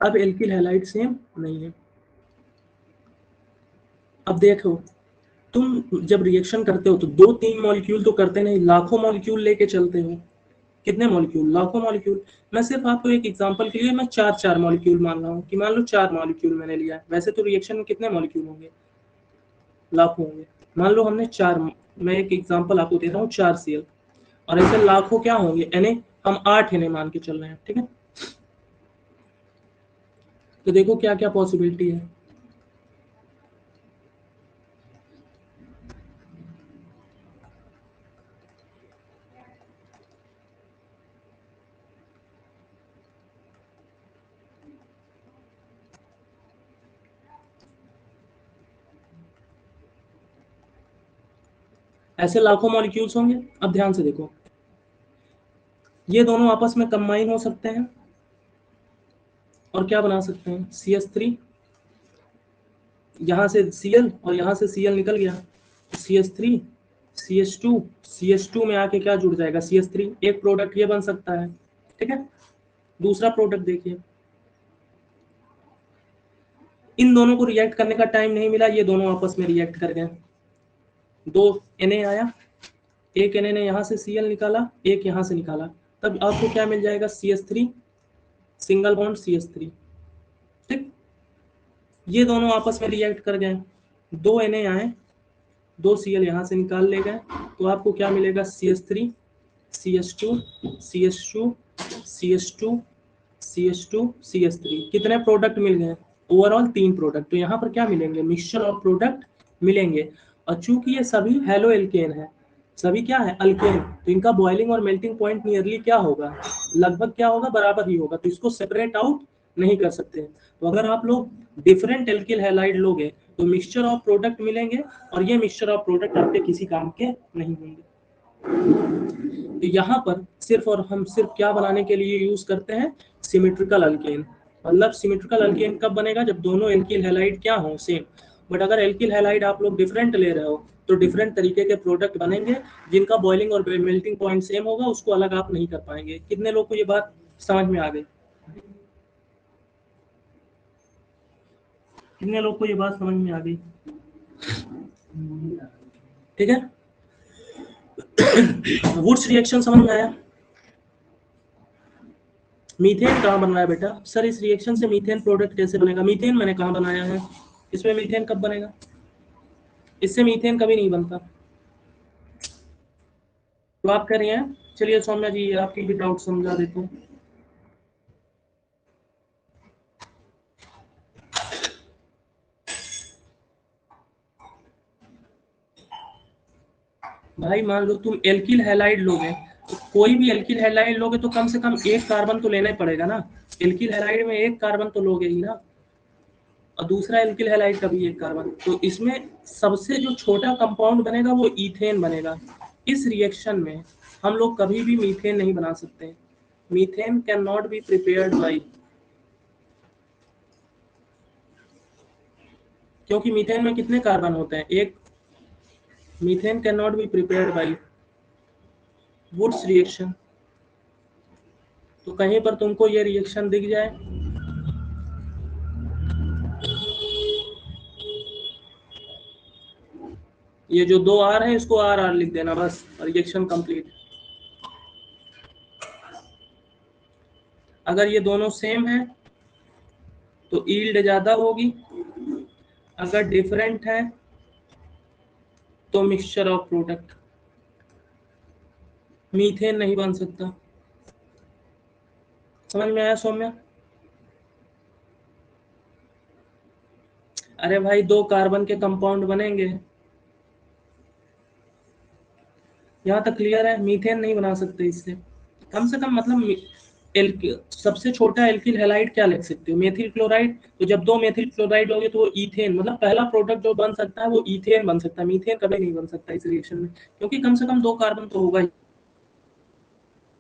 अब एल्किल हैलाइड सेम नहीं है। अब देखो, तुम जब रिएक्शन करते हो तो 2-3 मॉलिक्यूल तो करते नहीं, लाखों मॉलिक्यूल लेके चलते हो। कितने मॉलिक्यूल? लाखों मॉलिक्यूल। मैं सिर्फ आपको एक एग्जांपल के लिए मैं 4 मॉलिक्यूल मान रहा हूँ कि मान लो 4 मॉलिक्यूल मैंने लिया है। वैसे तो रिएक्शन में कितने मॉलिक्यूल होंगे? लाखों होंगे। मान लो हमने 4, मैं एक एग्जांपल आपको दे रहा हूँ, 4 Cl, और ऐसे लाखों क्या होंगे Na, हम 8 Na मान के चल रहे हैं, ठीक है। तो देखो क्या क्या पॉसिबिलिटी है। ऐसे लाखों मॉलिक्यूल्स होंगे। अब ध्यान से देखो, ये दोनों आपस में कंबाइन हो सकते हैं और क्या बना सकते हैं, CH3, यहाँ से Cl और यहाँ से Cl निकल गया, CH3, CH2, CH2 में आके क्या जुड़ जाएगा, CH3, एक प्रोडक्ट ये बन सकता है, ठीक है। दूसरा प्रोडक्ट देखिए, इन दोनों को रिएक्ट करने का टाइम नहीं मिला, ये दोनों आपस में रिएक्ट कर गए, 2 Na आया, एक Na ने यहाँ से Cl निकाला, एक यहाँ से निकाला, तब आपको क्या मिल जाएगा, CH3, सिंगल बॉन्ड CH3, ठीक। ये दोनों आपस में रिएक्ट कर गए, 2 Na आए, 2 Cl यहाँ से निकाल ले गए, तो आपको क्या मिलेगा, CH3, CH2, CH2, CH2, CH2, CH3, कितने प्रोडक्ट मिल गए, ओवरऑल 3 प्रोडक्ट। तो यहाँ पर क्या मिलेंगे, मिक्सचर ऑफ प्रोडक्ट मिलेंगे। और चूंकि ये सभी हेलो एल्केन है, सभी क्या है, अल्केन, तो इनका बॉइलिंग और मेल्टिंग पॉइंट नियरली क्या होगा, लगभग क्या होगा, बराबर ही होगा, तो इसको सेपरेट आउट नहीं कर सकते। तो अगर आप लोग डिफरेंट एल्किल हैलाइड लोगे तो मिक्सचर ऑफ प्रोडक्ट मिलेंगे, और ये मिक्सचर ऑफ प्रोडक्ट आपके किसी काम के नहीं होंगे। तो यहाँ पर सिर्फ और हम सिर्फ क्या बनाने के लिए यूज करते हैं, सिमेट्रिकल अल्केन। मतलब सिमेट्रिकल अल्केन कब बनेगा, जब दोनों एल्किल हैलाइड क्या हो, सेम। बट अगर एल्किल हैलाइड आप लोग डिफरेंट ले रहे हो तो डिफरेंट तरीके के प्रोडक्ट बनेंगे, जिनका बॉइलिंग और मेल्टिंग पॉइंट सेम होगा, उसको अलग आप नहीं कर पाएंगे। कितने लोग को ये बात समझ में आ गई, कितने लोग को ये बात समझ में आ गई, ठीक है। वुड्स रिएक्शन समझ में आया। मीथेन कहाँ बन रहा है बेटा, सर इस रिएक्शन से मीथेन प्रोडक्ट कैसे बनेगा, मीथेन मैंने कहाँ बनाया है, इसमें मीथेन कब बनेगा, इससे मीथेन कभी नहीं बनता। तो आप कह रही हैं, चलिए सौम्या जी आपकी भी डाउट समझा देते हैं। भाई मान लो तुम एल्किल हैलाइड लोगे, तो कोई भी एल्किल हैलाइड लोगे तो कम से कम एक कार्बन तो लेना ही पड़ेगा ना, एल्किल हैलाइड में एक कार्बन तो लोगे ही ना, और दूसरा एल्किल हैलाइड का भी एक कार्बन, तो इसमें सबसे जो छोटा कंपाउंड बनेगा वो ईथेन बनेगा। इस रिएक्शन में हम लोग कभी भी मीथेन नहीं बना सकते, methane can not be prepared by, क्योंकि मीथेन में कितने कार्बन होते हैं, एक। Methane can not be prepared by Wurtz reaction. तो कहीं पर तुमको ये रिएक्शन दिख जाए, ये जो 2 आर है इसको आर आर लिख देना बस, रिएक्शन कंप्लीट। अगर ये दोनों सेम है तो ईल्ड ज्यादा होगी, अगर डिफरेंट है तो मिक्सचर ऑफ प्रोडक्ट, मीथेन नहीं बन सकता। समझ में आया सौम्या। अरे भाई 2 कार्बन के कंपाउंड बनेंगे, यहाँ तक क्लियर है, मीथेन नहीं बना सकते इससे। कम से कम मतलब सबसे छोटा एल्किल हैलाइड क्या लिख सकते हो, मेथिल क्लोराइड। तो जब 2 मेथिल क्लोराइड होंगे तो वो ईथेन, मतलब पहला प्रोडक्ट जो बन सकता है वो ईथेन बन सकता है, मीथेन कभी नहीं बन सकता इस रिएक्शन में, क्योंकि कम से कम 2 कार्बन तो होगा ही,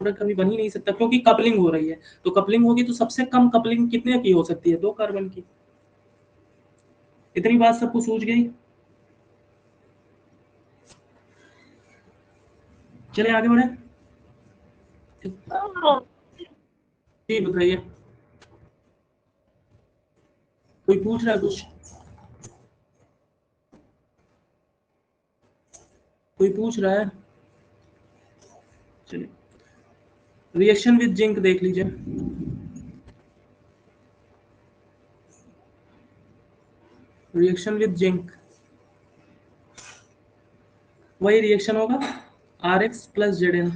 प्रोडक्ट कभी बन ही नहीं सकता, क्योंकि कपलिंग हो रही है। तो कपलिंग होगी तो सबसे कम कपलिंग कितने की हो सकती है, 2 कार्बन की। इतनी बात सबको सूझ गई। चले आगे बढ़े, जी बताइए, कोई पूछ रहा है कुछ, कोई पूछ रहा है। चलिए रिएक्शन विद जिंक देख लीजिए, रिएक्शन विद जिंक, वही रिएक्शन होगा RX प्लस ZN।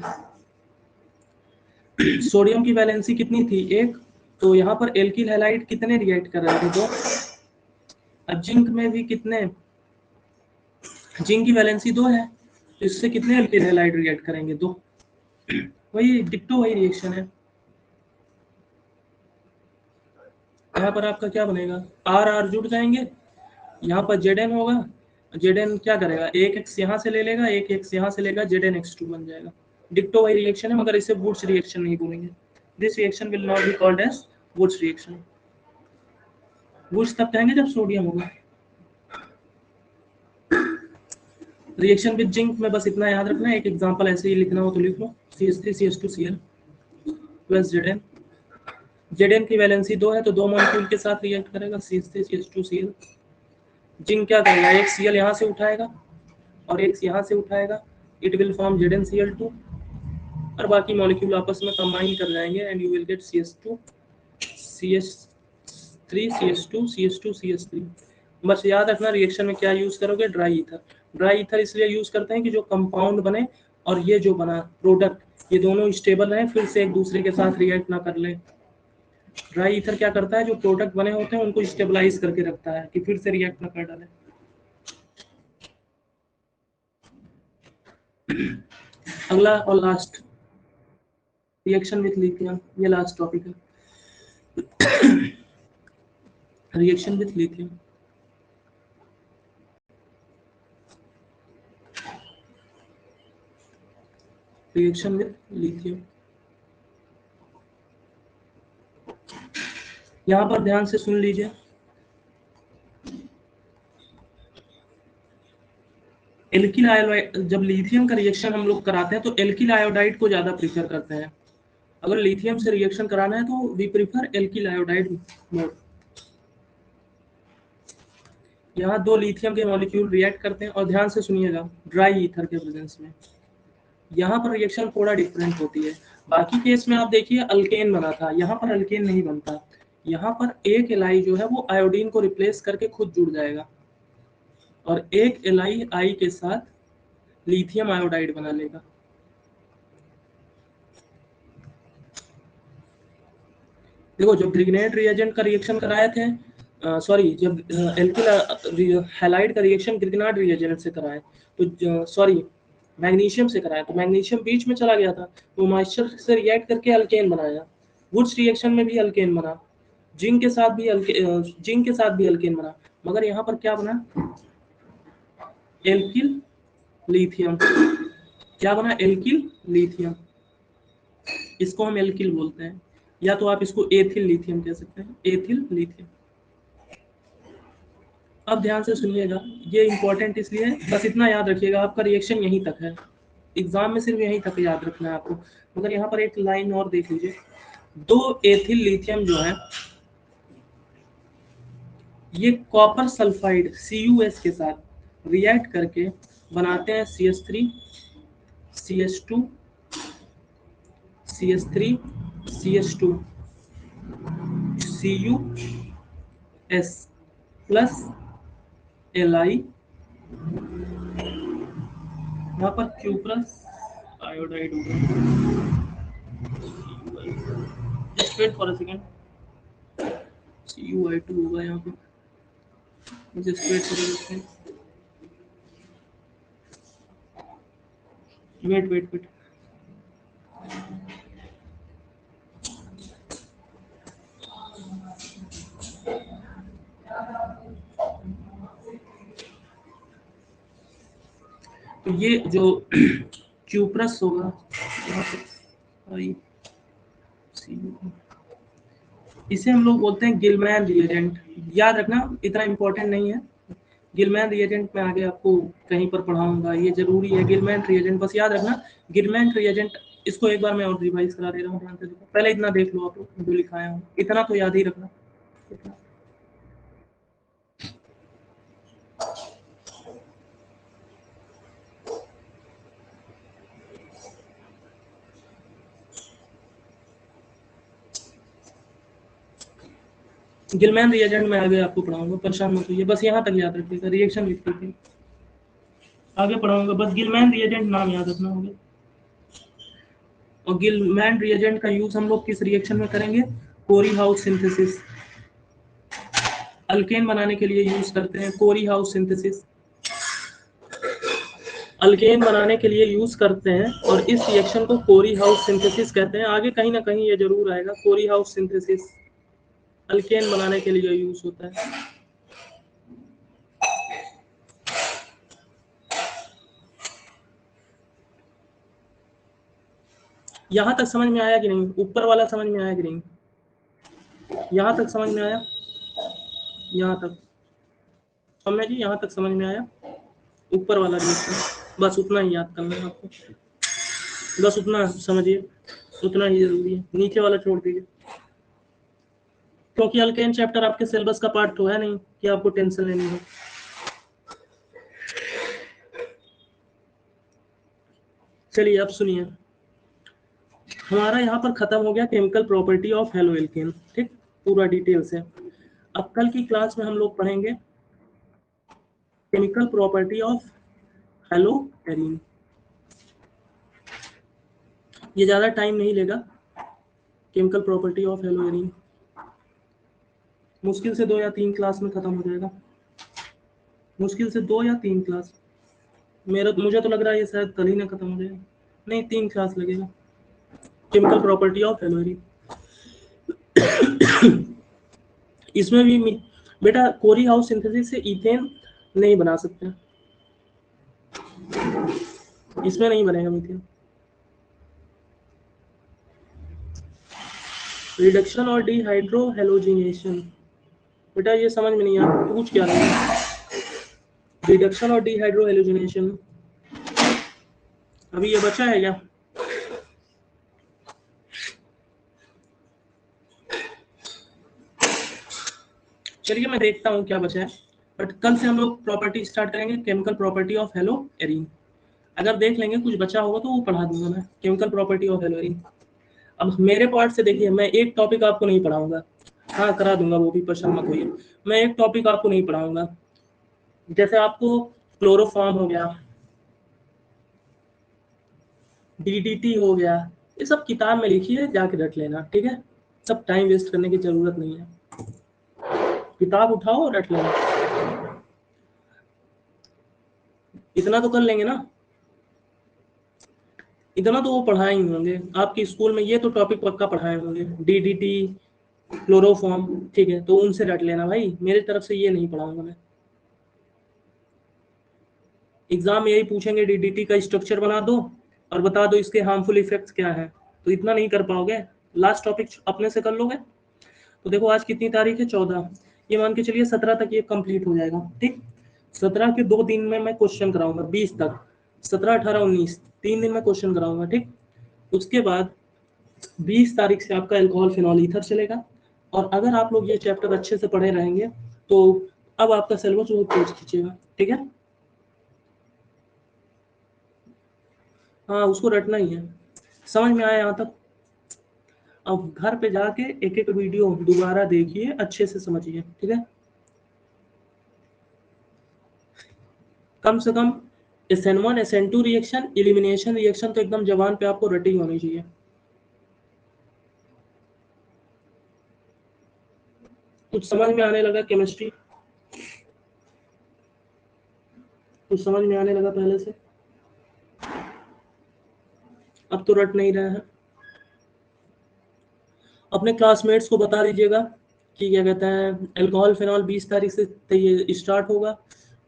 सोडियम की वैलेंसी कितनी थी? 1। तो यहाँ पर एल्किल हैलाइड कितने रिएक्ट कर रहे थे? 2। अब जिंक में भी कितने, जिंक की वैलेंसी 2 है, तो इससे कितने एल्किल हैलाइड रिएक्ट करेंगे? 2। वही डिक्टो वही रिएक्शन है। यहाँ पर आपका क्या बनेगा? R जुड़ जाएंगे, यहाँ पर ZN होगा, ZN क्या करेगा? एक एक्स यहाँ से ले लेगा, एक एक्स यहाँ से लेगा, ZnX2 बन जाएगा। डिक्टो वही रिएक्शन है, मगर इसे वुड्स रिएक्शन नहीं बोलेंगे। This reaction will not be called as Wurtz reaction. Wurtz तब कहेंगे जब सोडियम होगा। रिएक्शन विद जिंक में बस इतना याद रखना है, एक एग्जांपल ऐसे ही लिखना हो तो लिख लो, CH3CH2Cl प्लस ZN। ZN की वैलेंसी 2 है, तो 2 मॉलिक्यूल के साथ रिएक्ट करेगा CH3CH2Cl। जिंक क्या करेगा? एक Cl यहाँ से उठाएगा और एक यहाँ से उठाएगा, इट विल फॉर्म ZnCl2, और बाकी मॉलिक्यूल आपस में कंबाइन कर जाएंगे and you will get CH2 CH3 CH2 CH2 CH3। बस याद रखना रिएक्शन में क्या यूज करोगे? Dry ether. ड्राई ईथर इसलिए यूज करते हैं कि जो कंपाउंड बने और ये जो बना प्रोडक्ट, ये दोनों स्टेबल रहे, फिर से एक दूसरे के साथ रिएक्ट ना कर ले। ड्राई ईथर क्या करता है? जो प्रोडक्ट बने होते हैं उनको स्टेबलाइज करके रखता है कि फिर से रिएक्ट ना कर डाले। अगला और लास्ट, रिएक्शन विथ लिथियम, ये लास्ट टॉपिक है। Reaction with lithium, reaction with lithium. यहाँ पर ध्यान से सुन लीजिए, एल्किल आयोडाइड, जब लिथियम का रिएक्शन हम लोग कराते हैं तो एल्किल आयोडाइड को ज्यादा प्रीफर करते हैं। अगर लिथियम से रिएक्शन कराना है तो we prefer alkyl iodide mode. यहाँ 2 लिथियम के मॉलिक्यूल रिएक्ट करते हैं, और ध्यान से सुनिएगा, ड्राई ईथर के प्रेजेंस में यहाँ पर रिएक्शन थोड़ा डिफरेंट होती है। बाकी केस में आप देखिए अल्केन बना था, यहाँ पर अल्केन नहीं बनता। यहाँ पर एक एलाई जो है वो आयोडीन को रिप्लेस करके खुद जुड़ जाएगा, और एक एलाई आई के साथ लिथियम आयोडाइड बना लेगा। देखो जब ग्रिग्नेट रिएजेंट का रिएक्शन कराए थे, सॉरी, जब एल्किल हैलाइड का रिएक्शन ग्रिग्नार्ड रिएजेंट से कराए, तो सॉरी मैग्नीशियम से कराया, तो मैग्नीशियम बीच में चला गया था, तो मॉइस्चर से रिएक्ट करके अल्केन बनाया। वुड्स रिएक्शन में भी अल्केन बना, जिंक के साथ भी जिंक के साथ भी अल्केन बना, मगर यहाँ पर क्या बना? Alkyl lithium. क्या बना? Alkyl lithium. इसको हम एल्किल बोलते हैं, या तो आप इसको एथिल लिथियम कह सकते हैं, एथिल लिथियम। अब ध्यान से सुनिएगा, ये इंपॉर्टेंट इसलिए है, बस इतना याद रखिएगा, आपका रिएक्शन यहीं तक है, एग्जाम में सिर्फ यहीं तक याद रखना है आपको। मगर यहाँ पर एक लाइन और देख लीजिए, 2 एथिल लिथियम जो है ये कॉपर सल्फाइड CuS के साथ रिएक्ट करके बनाते हैं CH3 CH2 CH3 CH2 CuS plus Li, यहाँ पर क्यूप्रस आयोडाइड होगा। Just wait for a second, CuI2 होगा यहाँ पर, just wait for a second, wait. तो ये जो क्यूप्रस होगा, इसे हम लोग बोलते हैं गिलमैन रिएजेंट। याद रखना, इतना इंपॉर्टेंट नहीं है। गिलमैन रिएजेंट में आगे आपको कहीं पर पढ़ाऊंगा, ये जरूरी है। गिलमैन रिएजेंट बस याद रखना, गिलमैन रिएजेंट। इसको एक बार मैं और रिवाइज करा दे रहा हूँ, ध्यान से देखो, पहले इतना देख लो आप लोग जो लिखाया हूँ, इतना तो याद ही रखना। गिलमैन रिएजेंट में आगे आपको पढ़ाऊंगा, परेशान मत होइए, बस यहाँ तक याद रखिएगा, रिएक्शन लिखते थे। आगे पढ़ाऊंगा, बस गिलमैन रिएजेंट नाम याद रखना होगा। और गिलमैन रिएजेंट का यूज हम लोग किस रिएक्शन में करेंगे? कोरी हाउस सिंथेसिस, अल्केन बनाने के लिए यूज करते हैं कोरी हाउस सिंथेसिस, अल्केन बनाने के लिए यूज करते हैं और इस रिएक्शन को कोरी हाउस सिंथेसिस कहते हैं। आगे कहीं ना कहीं ये जरूर आएगा, कोरी हाउस सिंथेसिस अल्केन बनाने के लिए यूज होता है। यहां तक समझ में आया कि नहीं? ऊपर वाला समझ में आया कि नहीं? यहां तक समझ में आया? यहां तक समझ जी, यहां तक समझ में आया? ऊपर वाला रिएक्शन बस उतना ही याद करना है आपको, बस उतना समझिए, उतना ही जरूरी है, नीचे वाला छोड़ दीजिए, क्योंकि अल्केन चैप्टर आपके सिलेबस का पार्ट तो है नहीं कि आपको टेंशन लेनी है। चलिए अब सुनिए, हमारा यहाँ पर खत्म हो गया chemical property of halo alkane, ठीक, पूरा डिटेल से। अब कल की क्लास में हम लोग पढ़ेंगे chemical property of hello arene. ये ज्यादा टाइम नहीं लेगा, chemical property of hello arene मुश्किल से 2 या 3 क्लास में खत्म हो जाएगा, मुश्किल से 2 या 3 क्लास। मुझे तो लग रहा है ये शायद कल ही ना खत्म हो जाएगा, नहीं 3 क्लास लगेगा chemical property of hello arene. इसमें भी बेटा कोरी हाउस सिंथेसिस से इथेन नहीं बना सकते, इसमें नहीं बनेगा मीथेन। रिडक्शन और डिहाइड्रो हेलोजिनेशन, बेटा ये समझ में नहीं आ पूछ क्या रहे हैं? रिडक्शन और डिहाइड्रो हेलोजिनेशन अभी ये बचा है क्या? चलिए मैं देखता हूँ क्या बचा है, बट कल से हम लोग प्रॉपर्टी स्टार्ट करेंगे, chemical property of hello arene. अगर देख लेंगे कुछ बचा होगा तो वो पढ़ा दूंगा मैं, chemical property of hello arene. अब मेरे पार्ट से देखिए, मैं एक टॉपिक आपको नहीं पढ़ाऊंगा, हाँ करा दूंगा वो भी, परेशान मत होइए। मैं एक टॉपिक आपको नहीं पढ़ाऊंगा, जैसे आपको क्लोरोफॉर्म हो गया, डीडीटी हो गया, ये सब किताब में लिखिए, जाके रट लेना, ठीक है? सब टाइम वेस्ट करने की जरूरत नहीं है, किताब उठाओ और रट लेना, इतना तो कर लेंगे ना, इतना तो वो पढ़ाए ही होंगे आपके स्कूल में, ये तो टॉपिक पक्का पढ़ाए होंगे, डीडीटी क्लोरोफॉर्म, ठीक है? तो उनसे रट लेना भाई, मेरी तरफ से ये नहीं पढ़ाऊंगा मैं। एग्जाम में यही पूछेंगे, डीडीटी का स्ट्रक्चर बना दो और बता दो इसके हार्मफुल इफेक्ट्स क्या है, तो इतना नहीं कर पाओगे। लास्ट टॉपिक अपने से कर लोगे? तो देखो आज कितनी तारीख है? 14, ये मान के चलिए 17 तक ये कंप्लीट हो जाएगा, ठीक? 17 के 2 दिन में मैं क्वेश्चन कराऊंगा, 20 तक, 17, 18, 19, 3 दिन में क्वेश्चन कराऊंगा, ठीक? उसके बाद 20 तारीख से आपका एल्कोहल फिनॉल ईथर चलेगा, और अगर आप लोग ये चैप्टर अच्छे से पढ़े रहेंगे तो अब आपका सिलेबस वो पेज खींचेगा, ठीक है? हाँ उसको रटना ही है, समझ में आया यहाँ तक? अब घर पे जाके एक एक वीडियो दोबारा देखिए, अच्छे से समझिए, ठीक है? कम से कम SN1 SN2 reaction, elimination reaction तो एकदम जवान पे आपको रटी होनी चाहिए। कुछ समझ में आने लगा केमिस्ट्री? कुछ समझ में आने लगा पहले से? अब तो रट नहीं रहा है। अपने क्लासमेट्स को बता दीजिएगा कि क्या कहते हैं, अल्कोहल फिनॉल 20 तारीख से ये स्टार्ट होगा,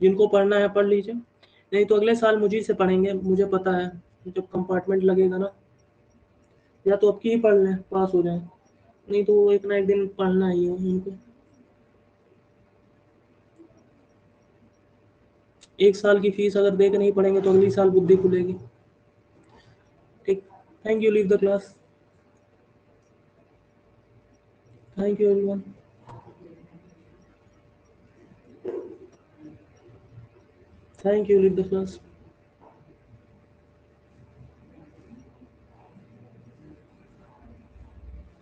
जिनको पढ़ना है पढ़ लीजिए, नहीं तो अगले साल मुझे से पढ़ेंगे, मुझे पता है, जब कंपार्टमेंट लगेगा ना, या तो अब की ही पढ़ लें पास हो जाए, नहीं तो एक ना एक दिन पढ़ना ही है उनको। एक साल की फीस अगर दे के नहीं पढ़ेंगे तो अगली साल बुद्धि खुलेगी, ठीक? Thank you, leave the class, thank you everyone. Thank you, leave the class.